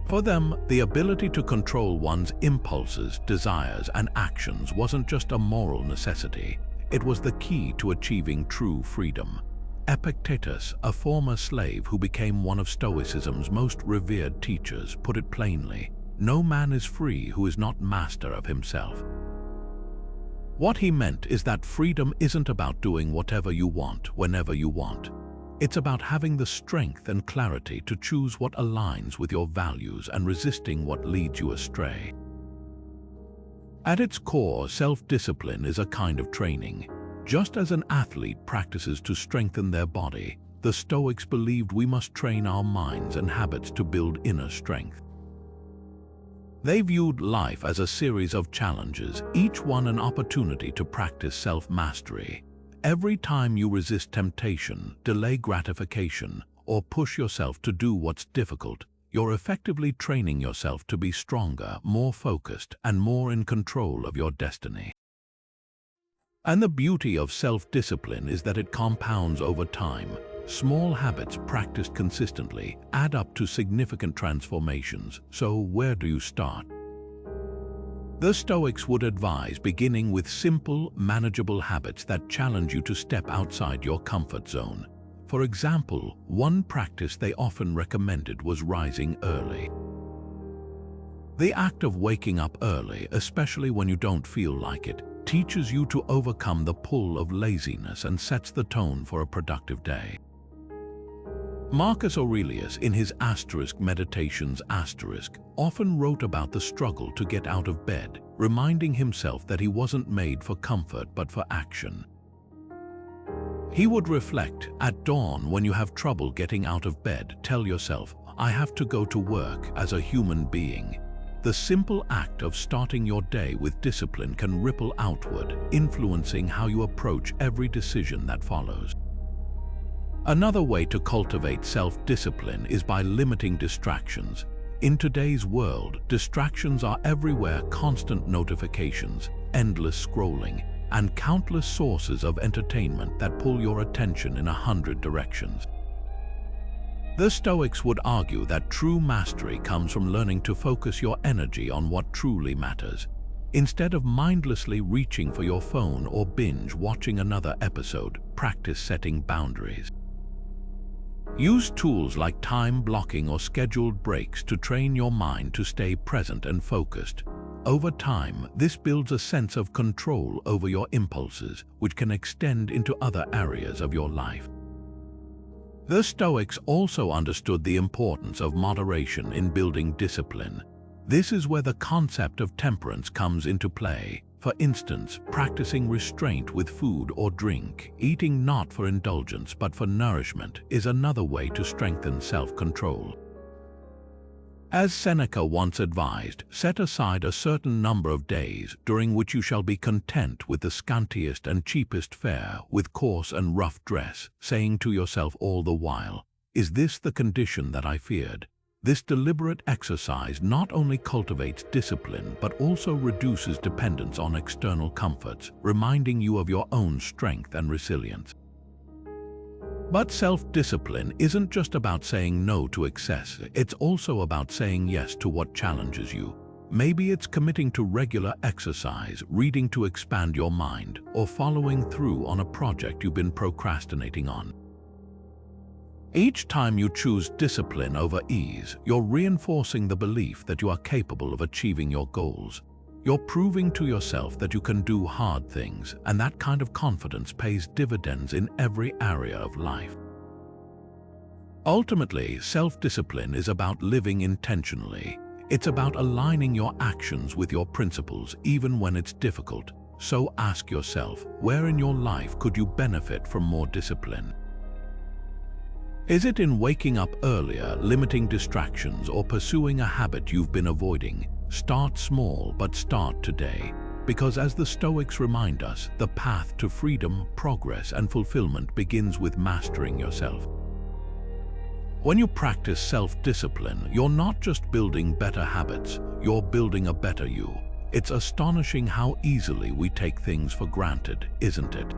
S1: For them, the ability to control one's impulses, desires, and actions wasn't just a moral necessity, it was the key to achieving true freedom. Epictetus, a former slave who became one of Stoicism's most revered teachers, put it plainly, "No man is free who is not master of himself." What he meant is that freedom isn't about doing whatever you want, whenever you want. It's about having the strength and clarity to choose what aligns with your values and resisting what leads you astray. At its core, self-discipline is a kind of training. Just as an athlete practices to strengthen their body, the Stoics believed we must train our minds and habits to build inner strength. They viewed life as a series of challenges, each one an opportunity to practice self-mastery. Every time you resist temptation, delay gratification, or push yourself to do what's difficult, you're effectively training yourself to be stronger, more focused, and more in control of your destiny. And the beauty of self-discipline is that it compounds over time. Small habits practiced consistently add up to significant transformations. So where do you start? The Stoics would advise beginning with simple, manageable habits that challenge you to step outside your comfort zone. For example, one practice they often recommended was rising early. The act of waking up early, especially when you don't feel like it, teaches you to overcome the pull of laziness and sets the tone for a productive day. Marcus Aurelius, in his Meditations often wrote about the struggle to get out of bed, reminding himself that he wasn't made for comfort but for action. He would reflect, at dawn when you have trouble getting out of bed, tell yourself, I have to go to work as a human being. The simple act of starting your day with discipline can ripple outward, influencing how you approach every decision that follows. Another way to cultivate self-discipline is by limiting distractions. In today's world, distractions are everywhere: constant notifications, endless scrolling, and countless sources of entertainment that pull your attention in 100 directions. The Stoics would argue that true mastery comes from learning to focus your energy on what truly matters, instead of mindlessly reaching for your phone or binge watching another episode. Practice setting boundaries. Use tools like time blocking or scheduled breaks to train your mind to stay present and focused. Over time, this builds a sense of control over your impulses, which can extend into other areas of your life. The Stoics also understood the importance of moderation in building discipline. This is where the concept of temperance comes into play. For instance, practicing restraint with food or drink, eating not for indulgence but for nourishment, is another way to strengthen self-control. As Seneca once advised, set aside a certain number of days during which you shall be content with the scantiest and cheapest fare, with coarse and rough dress, saying to yourself all the while, "Is this the condition that I feared?" This deliberate exercise not only cultivates discipline but also reduces dependence on external comforts, reminding you of your own strength and resilience. But self-discipline isn't just about saying no to excess, it's also about saying yes to what challenges you. Maybe it's committing to regular exercise, reading to expand your mind, or following through on a project you've been procrastinating on. Each time you choose discipline over ease, you're reinforcing the belief that you are capable of achieving your goals. You're proving to yourself that you can do hard things, and that kind of confidence pays dividends in every area of life. Ultimately, self-discipline is about living intentionally. It's about aligning your actions with your principles, even when it's difficult. So ask yourself, where in your life could you benefit from more discipline? Is it in waking up earlier, limiting distractions, or pursuing a habit you've been avoiding? Start small, but start today. Because as the Stoics remind us, the path to freedom, progress, and fulfillment begins with mastering yourself. When you practice self-discipline, you're not just building better habits, you're building a better you. It's astonishing how easily we take things for granted, isn't it?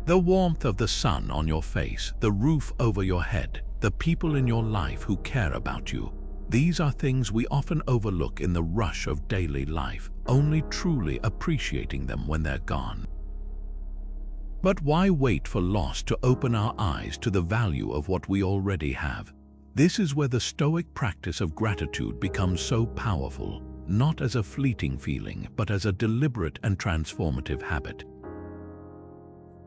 S1: The warmth of the sun on your face, the roof over your head, the people in your life who care about you. These are things we often overlook in the rush of daily life, only truly appreciating them when they're gone. But why wait for loss to open our eyes to the value of what we already have? This is where the Stoic practice of gratitude becomes so powerful, not as a fleeting feeling, but as a deliberate and transformative habit.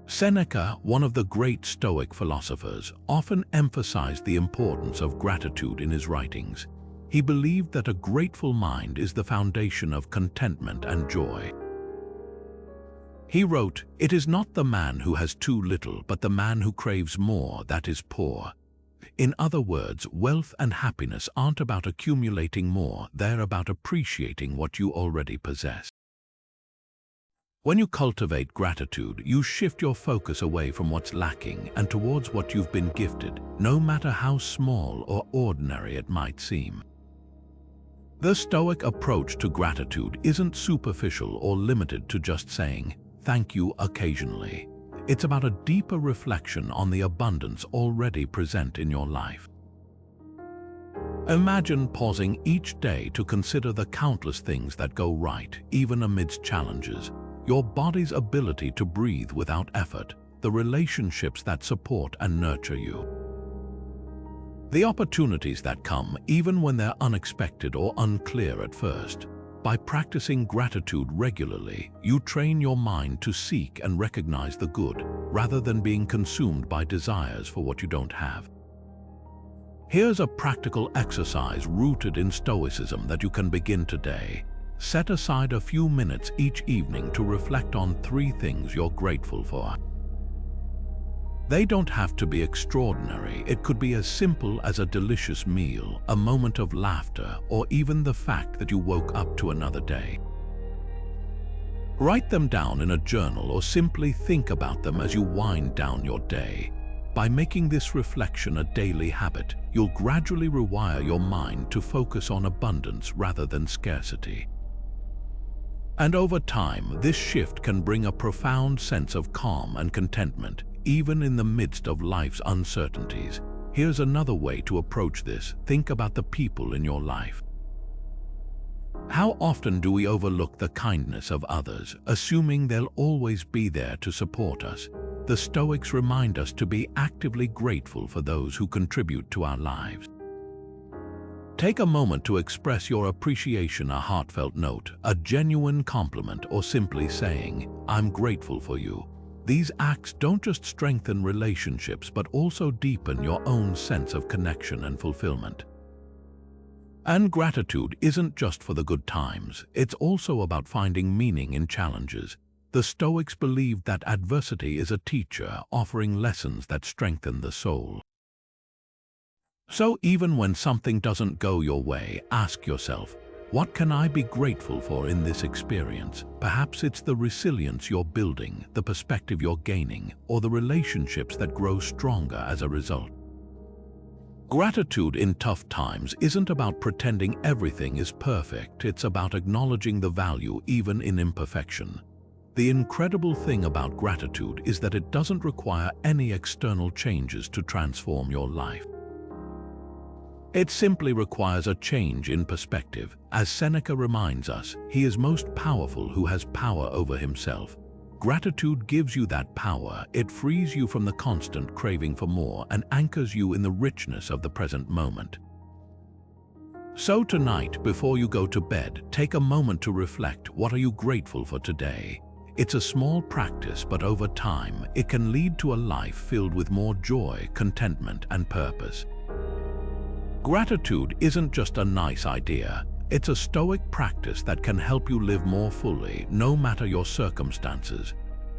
S1: Seneca, one of the great Stoic philosophers, often emphasized the importance of gratitude in his writings. He believed that a grateful mind is the foundation of contentment and joy. He wrote, "It is not the man who has too little, but the man who craves more that is poor." In other words, wealth and happiness aren't about accumulating more, they're about appreciating what you already possess. When you cultivate gratitude, you shift your focus away from what's lacking and towards what you've been gifted, no matter how small or ordinary it might seem. The Stoic approach to gratitude isn't superficial or limited to just saying, "Thank you" occasionally. It's about a deeper reflection on the abundance already present in your life. Imagine pausing each day to consider the countless things that go right, even amidst challenges. Your body's ability to breathe without effort, the relationships that support and nurture you. The opportunities that come, even when they're unexpected or unclear at first. By practicing gratitude regularly, you train your mind to seek and recognize the good, rather than being consumed by desires for what you don't have. Here's a practical exercise rooted in Stoicism that you can begin today. Set aside a few minutes each evening to reflect on 3 things you're grateful for. They don't have to be extraordinary. It could be as simple as a delicious meal, a moment of laughter, or even the fact that you woke up to another day. Write them down in a journal or simply think about them as you wind down your day. By making this reflection a daily habit, you'll gradually rewire your mind to focus on abundance rather than scarcity. And over time, this shift can bring a profound sense of calm and contentment, even in the midst of life's uncertainties. Here's another way to approach this. Think about the people in your life. How often do we overlook the kindness of others, assuming they'll always be there to support us? The Stoics remind us to be actively grateful for those who contribute to our lives. Take a moment to express your appreciation, a heartfelt note, a genuine compliment, or simply saying, "I'm grateful for you." These acts don't just strengthen relationships but also deepen your own sense of connection and fulfillment. And gratitude isn't just for the good times, it's also about finding meaning in challenges. The Stoics believed that adversity is a teacher, offering lessons that strengthen the soul. So even when something doesn't go your way, ask yourself, what can I be grateful for in this experience? Perhaps it's the resilience you're building, the perspective you're gaining, or the relationships that grow stronger as a result. Gratitude in tough times isn't about pretending everything is perfect, it's about acknowledging the value even in imperfection. The incredible thing about gratitude is that it doesn't require any external changes to transform your life. It simply requires a change in perspective. As Seneca reminds us, he is most powerful who has power over himself. Gratitude gives you that power. It frees you from the constant craving for more and anchors you in the richness of the present moment. So tonight, before you go to bed, take a moment to reflect. What are you grateful for today? It's a small practice, but over time, it can lead to a life filled with more joy, contentment, and purpose. Gratitude isn't just a nice idea, it's a Stoic practice that can help you live more fully, no matter your circumstances.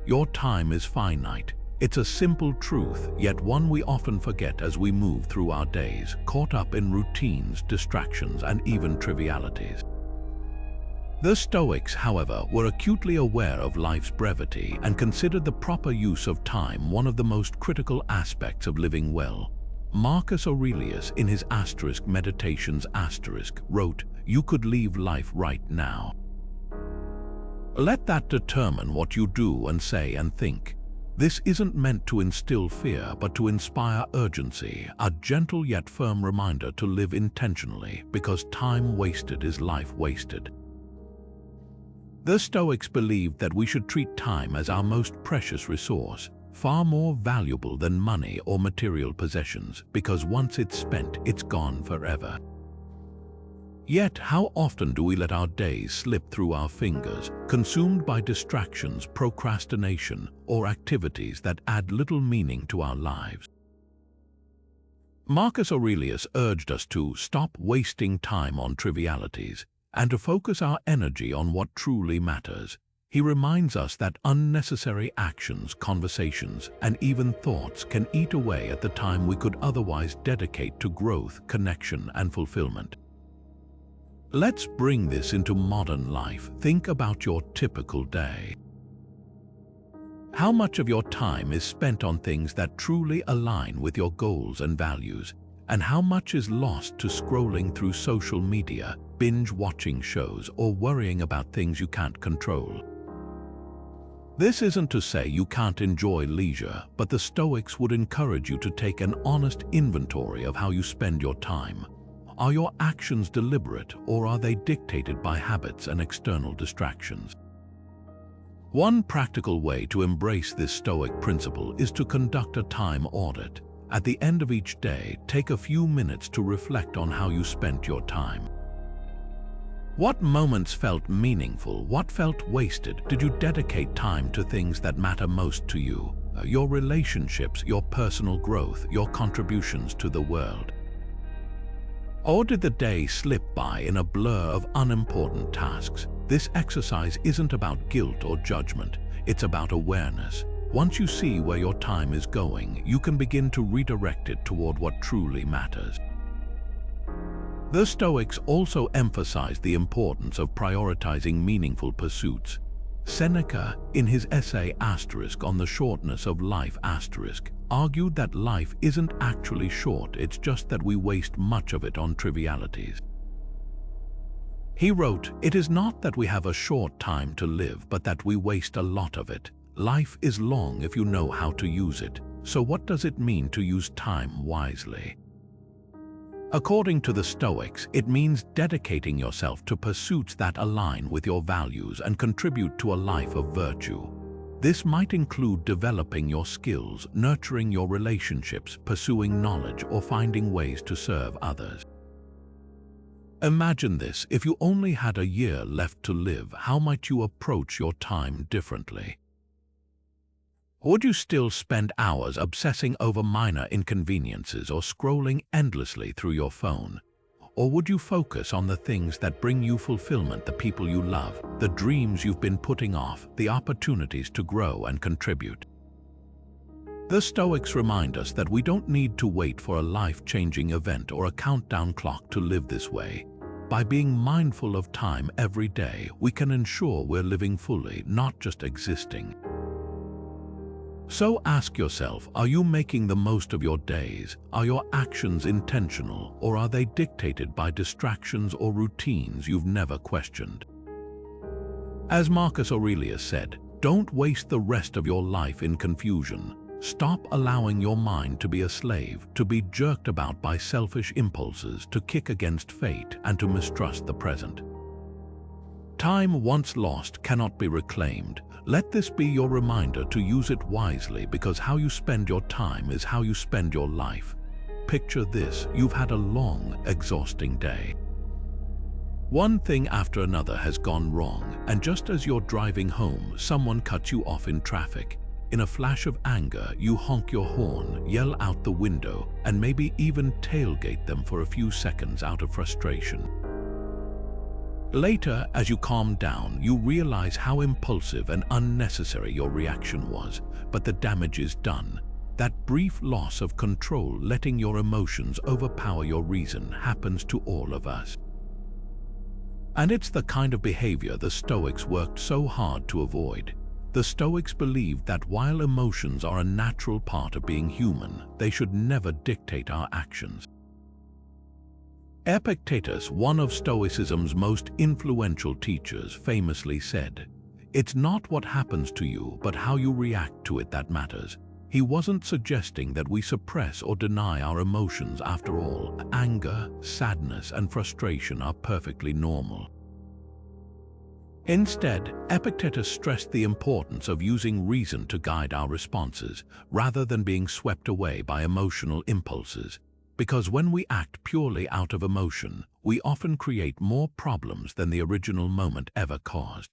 S1: Your time is finite. It's a simple truth, yet one we often forget as we move through our days, caught up in routines, distractions, and even trivialities. The Stoics, however, were acutely aware of life's brevity and considered the proper use of time one of the most critical aspects of living well. Marcus Aurelius, in his Meditations wrote, "You could leave life right now." Let that determine what you do and say and think. This isn't meant to instill fear, but to inspire urgency, a gentle yet firm reminder to live intentionally, because time wasted is life wasted. The Stoics believed that we should treat time as our most precious resource, far more valuable than money or material possessions, because once it's spent, it's gone forever. Yet, how often do we let our days slip through our fingers, consumed by distractions, procrastination, or activities that add little meaning to our lives? Marcus Aurelius urged us to stop wasting time on trivialities and to focus our energy on what truly matters. He reminds us that unnecessary actions, conversations, and even thoughts can eat away at the time we could otherwise dedicate to growth, connection, and fulfillment. Let's bring this into modern life. Think about your typical day. How much of your time is spent on things that truly align with your goals and values, and how much is lost to scrolling through social media, binge-watching shows, or worrying about things you can't control? This isn't to say you can't enjoy leisure, but the Stoics would encourage you to take an honest inventory of how you spend your time. Are your actions deliberate, or are they dictated by habits and external distractions? One practical way to embrace this Stoic principle is to conduct a time audit. At the end of each day, take a few minutes to reflect on how you spent your time. What moments felt meaningful? What felt wasted? Did you dedicate time to things that matter most to you? Your relationships, your personal growth, your contributions to the world? Or did the day slip by in a blur of unimportant tasks? This exercise isn't about guilt or judgment, it's about awareness. Once you see where your time is going, you can begin to redirect it toward what truly matters. The Stoics also emphasize the importance of prioritizing meaningful pursuits. Seneca, in his essay on the shortness of life, argued that life isn't actually short, it's just that we waste much of it on trivialities. He wrote, "It is not that we have a short time to live, but that we waste a lot of it. Life is long if you know how to use it. So what does it mean to use time wisely?" According to the Stoics, it means dedicating yourself to pursuits that align with your values and contribute to a life of virtue. This might include developing your skills, nurturing your relationships, pursuing knowledge, or finding ways to serve others. Imagine this: if you only had a year left to live, how might you approach your time differently? Would you still spend hours obsessing over minor inconveniences or scrolling endlessly through your phone? Or would you focus on the things that bring you fulfillment, the people you love, the dreams you've been putting off, the opportunities to grow and contribute? The Stoics remind us that we don't need to wait for a life-changing event or a countdown clock to live this way. By being mindful of time every day, we can ensure we're living fully, not just existing. So ask yourself, are you making the most of your days? Are your actions intentional, or are they dictated by distractions or routines you've never questioned? As Marcus Aurelius said, don't waste the rest of your life in confusion. Stop allowing your mind to be a slave, to be jerked about by selfish impulses, to kick against fate, and to mistrust the present. Time once lost cannot be reclaimed. Let this be your reminder to use it wisely, because how you spend your time is how you spend your life. Picture this: you've had a long, exhausting day. One thing after another has gone wrong, and just as you're driving home, someone cuts you off in traffic. In a flash of anger, you honk your horn, yell out the window, and maybe even tailgate them for a few seconds out of frustration. Later, as you calm down, you realize how impulsive and unnecessary your reaction was, but the damage is done. That brief loss of control, letting your emotions overpower your reason, happens to all of us. And it's the kind of behavior the Stoics worked so hard to avoid. The Stoics believed that while emotions are a natural part of being human, they should never dictate our actions. Epictetus, one of Stoicism's most influential teachers, famously said, "It's not what happens to you, but how you react to it that matters." He wasn't suggesting that we suppress or deny our emotions. After all, anger, sadness, and frustration are perfectly normal. Instead, Epictetus stressed the importance of using reason to guide our responses, rather than being swept away by emotional impulses. Because when we act purely out of emotion, we often create more problems than the original moment ever caused.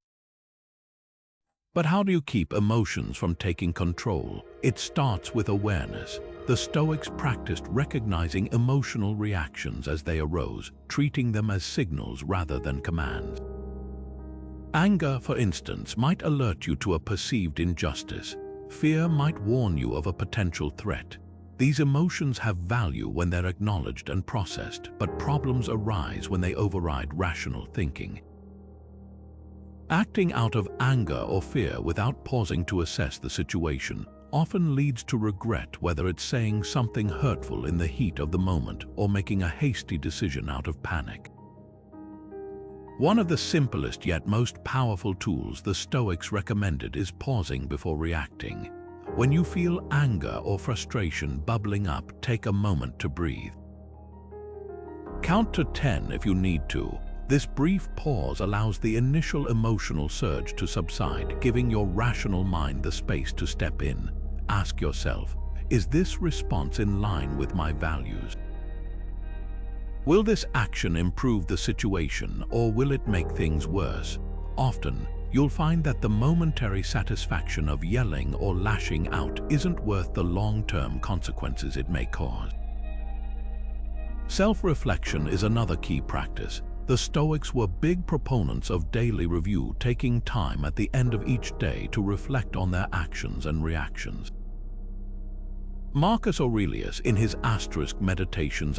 S1: But how do you keep emotions from taking control? It starts with awareness. The Stoics practiced recognizing emotional reactions as they arose, treating them as signals rather than commands. Anger, for instance, might alert you to a perceived injustice. Fear might warn you of a potential threat. These emotions have value when they're acknowledged and processed, but problems arise when they override rational thinking. Acting out of anger or fear without pausing to assess the situation often leads to regret, whether it's saying something hurtful in the heat of the moment or making a hasty decision out of panic. One of the simplest yet most powerful tools the Stoics recommended is pausing before reacting. When you feel anger or frustration bubbling up, take a moment to breathe. Count to 10 if you need to. This brief pause allows the initial emotional surge to subside, giving your rational mind the space to step in. Ask yourself, is this response in line with my values? Will this action improve the situation, or will it make things worse? Often, you'll find that the momentary satisfaction of yelling or lashing out isn't worth the long-term consequences it may cause. Self-reflection is another key practice. The Stoics were big proponents of daily review, taking time at the end of each day to reflect on their actions and reactions. Marcus Aurelius, in his Meditations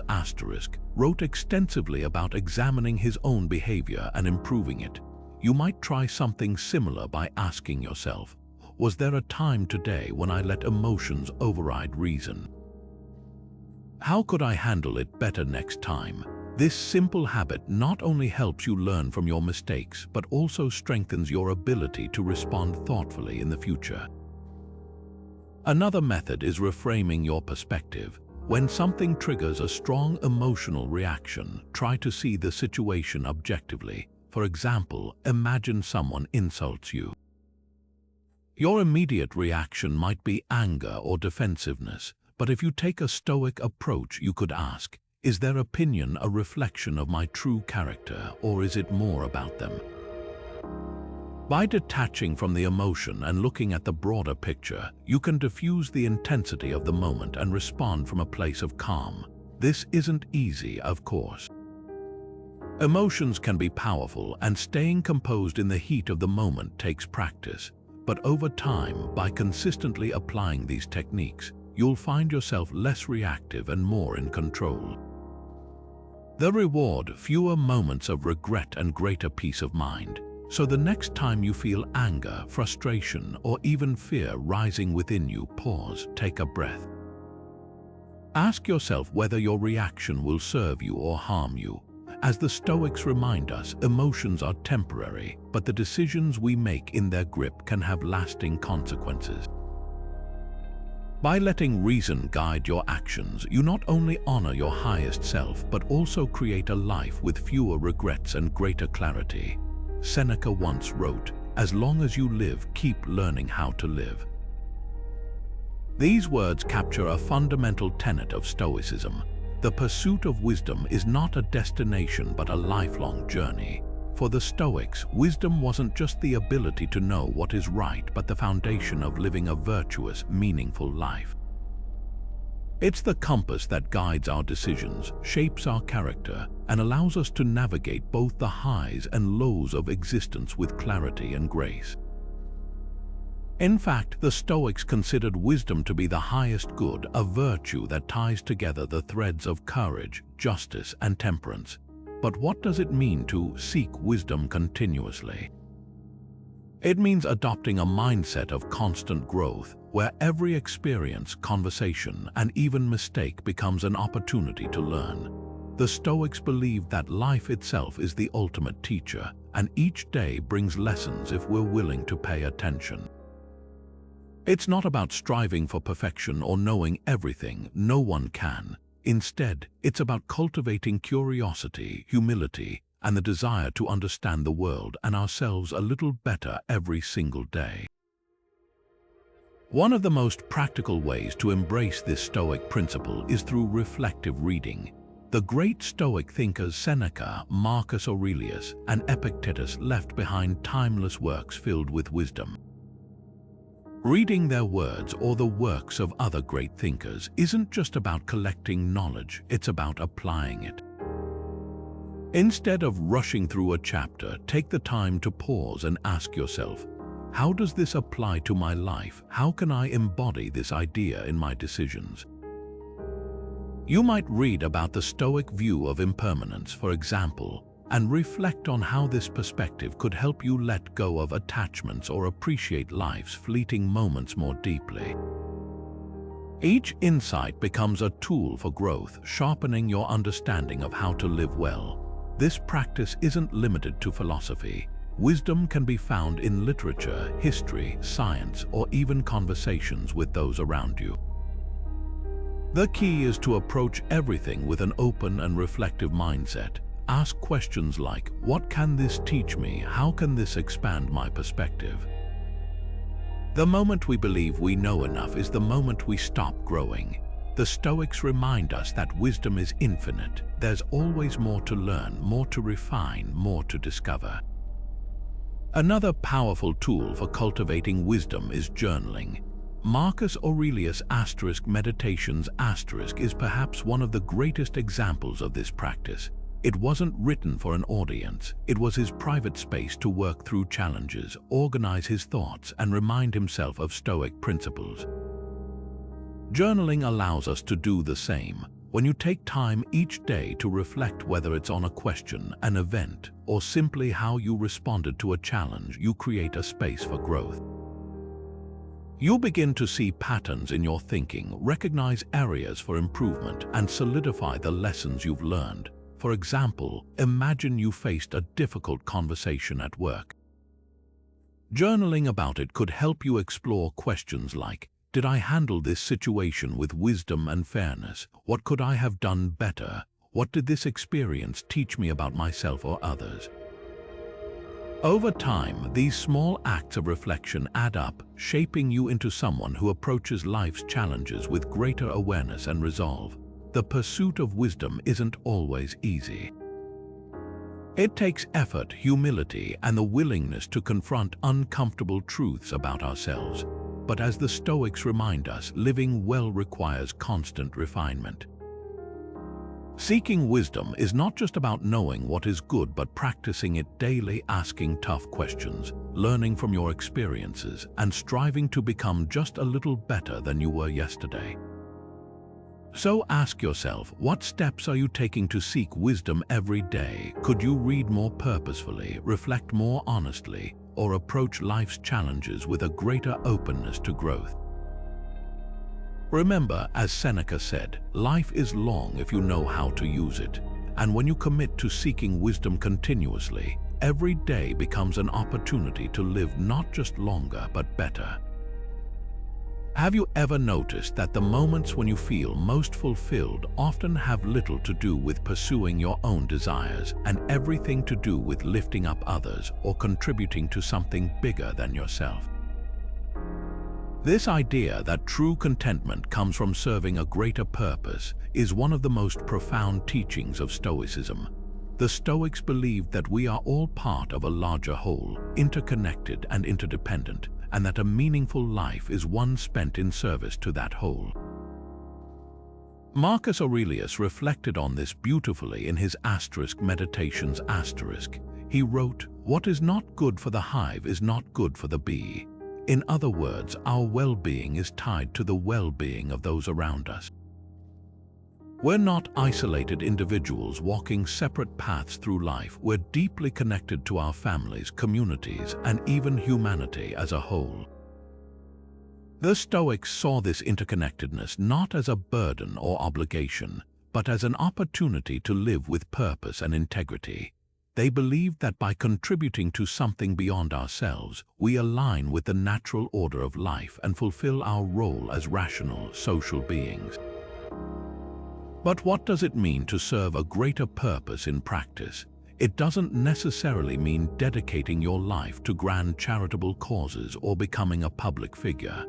S1: wrote extensively about examining his own behavior and improving it. You might try something similar by asking yourself, was there a time today when I let emotions override reason? How could I handle it better next time? This simple habit not only helps you learn from your mistakes, but also strengthens your ability to respond thoughtfully in the future. Another method is reframing your perspective. When something triggers a strong emotional reaction, try to see the situation objectively. For example, imagine someone insults you. Your immediate reaction might be anger or defensiveness, but if you take a Stoic approach, you could ask, is their opinion a reflection of my true character, or is it more about them? By detaching from the emotion and looking at the broader picture, you can diffuse the intensity of the moment and respond from a place of calm. This isn't easy, of course. Emotions can be powerful, and staying composed in the heat of the moment takes practice. But over time, by consistently applying these techniques, you'll find yourself less reactive and more in control. The reward: fewer moments of regret and greater peace of mind. So the next time you feel anger, frustration, or even fear rising within you, pause, take a breath. Ask yourself whether your reaction will serve you or harm you. As the Stoics remind us, emotions are temporary, but the decisions we make in their grip can have lasting consequences. By letting reason guide your actions, you not only honor your highest self, but also create a life with fewer regrets and greater clarity. Seneca once wrote, "As long as you live, keep learning how to live." These words capture a fundamental tenet of Stoicism. The pursuit of wisdom is not a destination but a lifelong journey. For the Stoics, wisdom wasn't just the ability to know what is right, but the foundation of living a virtuous, meaningful life. It's the compass that guides our decisions, shapes our character, and allows us to navigate both the highs and lows of existence with clarity and grace. In fact, the Stoics considered wisdom to be the highest good, a virtue that ties together the threads of courage, justice, and temperance. But what does it mean to seek wisdom continuously? It means adopting a mindset of constant growth, where every experience, conversation, and even mistake becomes an opportunity to learn. The Stoics believed that life itself is the ultimate teacher, and each day brings lessons if we're willing to pay attention. It's not about striving for perfection or knowing everything. No one can. Instead, it's about cultivating curiosity, humility, and the desire to understand the world and ourselves a little better every single day. One of the most practical ways to embrace this Stoic principle is through reflective reading. The great Stoic thinkers Seneca, Marcus Aurelius, and Epictetus left behind timeless works filled with wisdom. Reading their words or the works of other great thinkers isn't just about collecting knowledge, it's about applying it. Instead of rushing through a chapter, take the time to pause and ask yourself, how does this apply to my life? How can I embody this idea in my decisions? You might read about the Stoic view of impermanence, for example, and reflect on how this perspective could help you let go of attachments or appreciate life's fleeting moments more deeply. Each insight becomes a tool for growth, sharpening your understanding of how to live well. This practice isn't limited to philosophy. Wisdom can be found in literature, history, science, or even conversations with those around you. The key is to approach everything with an open and reflective mindset. Ask questions like, what can this teach me? How can this expand my perspective? The moment we believe we know enough is the moment we stop growing. The Stoics remind us that wisdom is infinite. There's always more to learn, more to refine, more to discover. Another powerful tool for cultivating wisdom is journaling. Marcus Aurelius Meditations is perhaps one of the greatest examples of this practice. It wasn't written for an audience. It was his private space to work through challenges, organize his thoughts, and remind himself of Stoic principles. Journaling allows us to do the same. When you take time each day to reflect, whether it's on a question, an event, or simply how you responded to a challenge, you create a space for growth. You'll begin to see patterns in your thinking, recognize areas for improvement, and solidify the lessons you've learned. For example, imagine you faced a difficult conversation at work. Journaling about it could help you explore questions like, did I handle this situation with wisdom and fairness? What could I have done better? What did this experience teach me about myself or others? Over time, these small acts of reflection add up, shaping you into someone who approaches life's challenges with greater awareness and resolve. The pursuit of wisdom isn't always easy. It takes effort, humility, and the willingness to confront uncomfortable truths about ourselves. But as the Stoics remind us, living well requires constant refinement. Seeking wisdom is not just about knowing what is good, but practicing it daily, asking tough questions, learning from your experiences, and striving to become just a little better than you were yesterday. So ask yourself, what steps are you taking to seek wisdom every day? Could you read more purposefully, reflect more honestly, or approach life's challenges with a greater openness to growth? Remember, as Seneca said, life is long if you know how to use it. And when you commit to seeking wisdom continuously, every day becomes an opportunity to live not just longer, but better. Have you ever noticed that the moments when you feel most fulfilled often have little to do with pursuing your own desires and everything to do with lifting up others or contributing to something bigger than yourself? This idea that true contentment comes from serving a greater purpose is one of the most profound teachings of Stoicism. The Stoics believed that we are all part of a larger whole, interconnected and interdependent, and that a meaningful life is one spent in service to that whole. Marcus Aurelius reflected on this beautifully in his Meditations. He wrote, "What is not good for the hive is not good for the bee." In other words, our well-being is tied to the well-being of those around us. We're not isolated individuals walking separate paths through life. We're deeply connected to our families, communities, and even humanity as a whole. The Stoics saw this interconnectedness not as a burden or obligation, but as an opportunity to live with purpose and integrity. They believed that by contributing to something beyond ourselves, we align with the natural order of life and fulfill our role as rational, social beings. But what does it mean to serve a greater purpose in practice? It doesn't necessarily mean dedicating your life to grand charitable causes or becoming a public figure.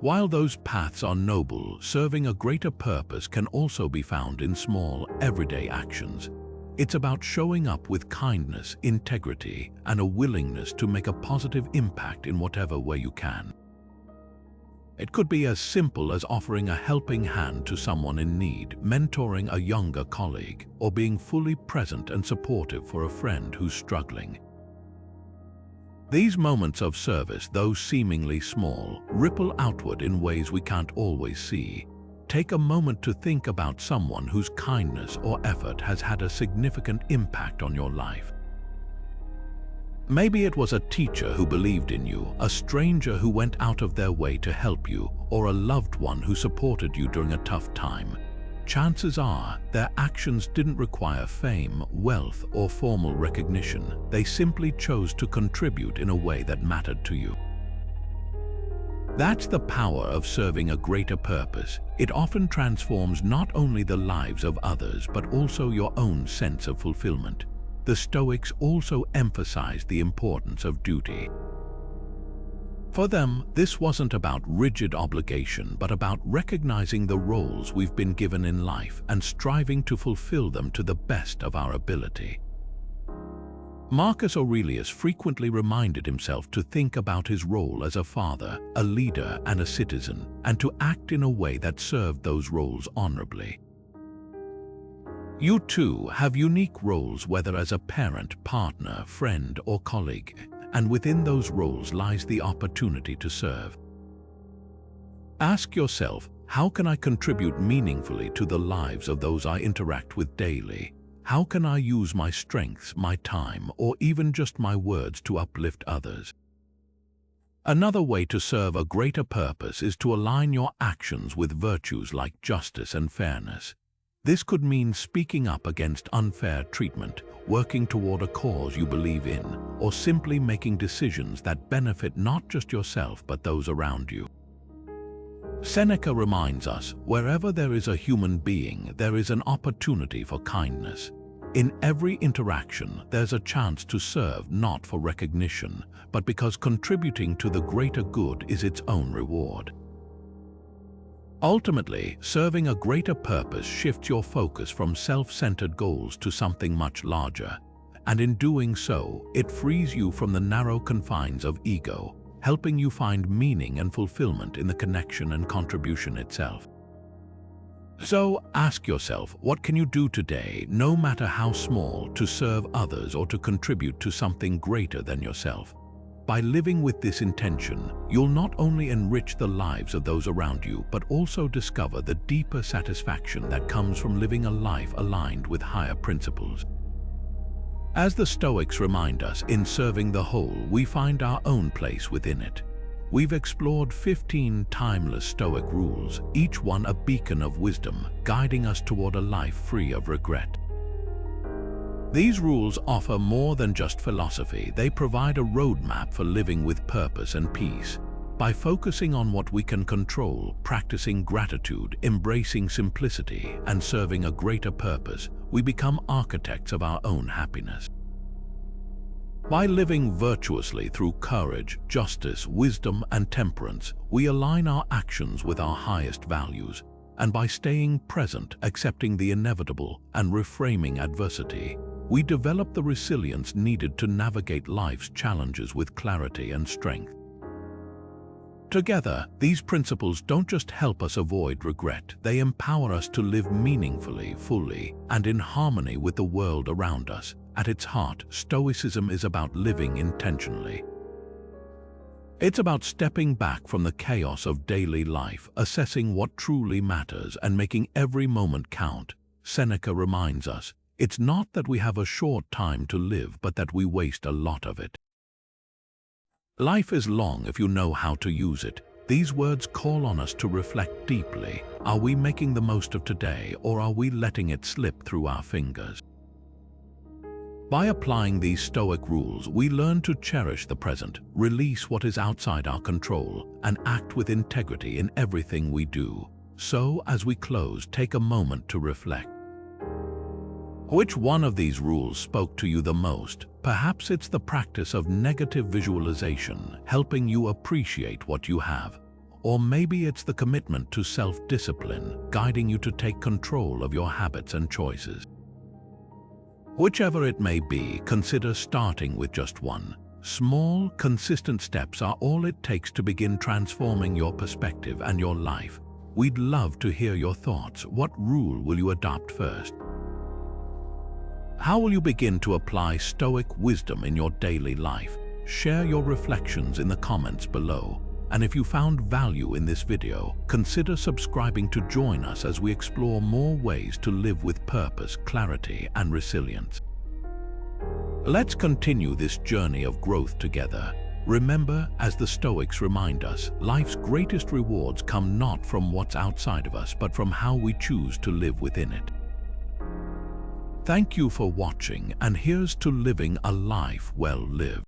S1: While those paths are noble, serving a greater purpose can also be found in small, everyday actions. It's about showing up with kindness, integrity, and a willingness to make a positive impact in whatever way you can. It could be as simple as offering a helping hand to someone in need, mentoring a younger colleague, or being fully present and supportive for a friend who's struggling. These moments of service, though seemingly small, ripple outward in ways we can't always see. Take a moment to think about someone whose kindness or effort has had a significant impact on your life. Maybe it was a teacher who believed in you, a stranger who went out of their way to help you, or a loved one who supported you during a tough time. Chances are their actions didn't require fame, wealth, or formal recognition. They simply chose to contribute in a way that mattered to you. That's the power of serving a greater purpose. It often transforms not only the lives of others, but also your own sense of fulfillment. The Stoics also emphasized the importance of duty. For them, this wasn't about rigid obligation, but about recognizing the roles we've been given in life and striving to fulfill them to the best of our ability. Marcus Aurelius frequently reminded himself to think about his role as a father, a leader, and a citizen, and to act in a way that served those roles honorably. You too have unique roles, whether as a parent, partner, friend, or colleague, and within those roles lies the opportunity to serve. Ask yourself, how can I contribute meaningfully to the lives of those I interact with daily? How can I use my strengths, my time, or even just my words to uplift others? Another way to serve a greater purpose is to align your actions with virtues like justice and fairness. This could mean speaking up against unfair treatment, working toward a cause you believe in, or simply making decisions that benefit not just yourself but those around you. Seneca reminds us, wherever there is a human being, there is an opportunity for kindness. In every interaction, there's a chance to serve not for recognition, but because contributing to the greater good is its own reward. Ultimately, serving a greater purpose shifts your focus from self-centered goals to something much larger, and in doing so, it frees you from the narrow confines of ego, helping you find meaning and fulfillment in the connection and contribution itself. So ask yourself, what can you do today, no matter how small, to serve others or to contribute to something greater than yourself? By living with this intention, you'll not only enrich the lives of those around you, but also discover the deeper satisfaction that comes from living a life aligned with higher principles. As the Stoics remind us, in serving the whole, we find our own place within it. We've explored 15 timeless Stoic rules, each one a beacon of wisdom, guiding us toward a life free of regret. These rules offer more than just philosophy. They provide a roadmap for living with purpose and peace. By focusing on what we can control, practicing gratitude, embracing simplicity, and serving a greater purpose, we become architects of our own happiness. By living virtuously through courage, justice, wisdom, and temperance, we align our actions with our highest values. And by staying present, accepting the inevitable, and reframing adversity, we develop the resilience needed to navigate life's challenges with clarity and strength. Together, these principles don't just help us avoid regret, they empower us to live meaningfully, fully, and in harmony with the world around us. At its heart, Stoicism is about living intentionally. It's about stepping back from the chaos of daily life, assessing what truly matters, and making every moment count. Seneca reminds us, it's not that we have a short time to live, but that we waste a lot of it. Life is long if you know how to use it. These words call on us to reflect deeply. Are we making the most of today, or are we letting it slip through our fingers? By applying these Stoic rules, we learn to cherish the present, release what is outside our control, and act with integrity in everything we do. So, as we close, take a moment to reflect. Which one of these rules spoke to you the most? Perhaps it's the practice of negative visualization, helping you appreciate what you have. Or maybe it's the commitment to self-discipline, guiding you to take control of your habits and choices. Whichever it may be, consider starting with just one. Small, consistent steps are all it takes to begin transforming your perspective and your life. We'd love to hear your thoughts. What rule will you adopt first? How will you begin to apply Stoic wisdom in your daily life? Share your reflections in the comments below. And if you found value in this video, consider subscribing to join us as we explore more ways to live with purpose, clarity, and resilience. Let's continue this journey of growth together. Remember, as the Stoics remind us, life's greatest rewards come not from what's outside of us, but from how we choose to live within it. Thank you for watching, and here's to living a life well lived.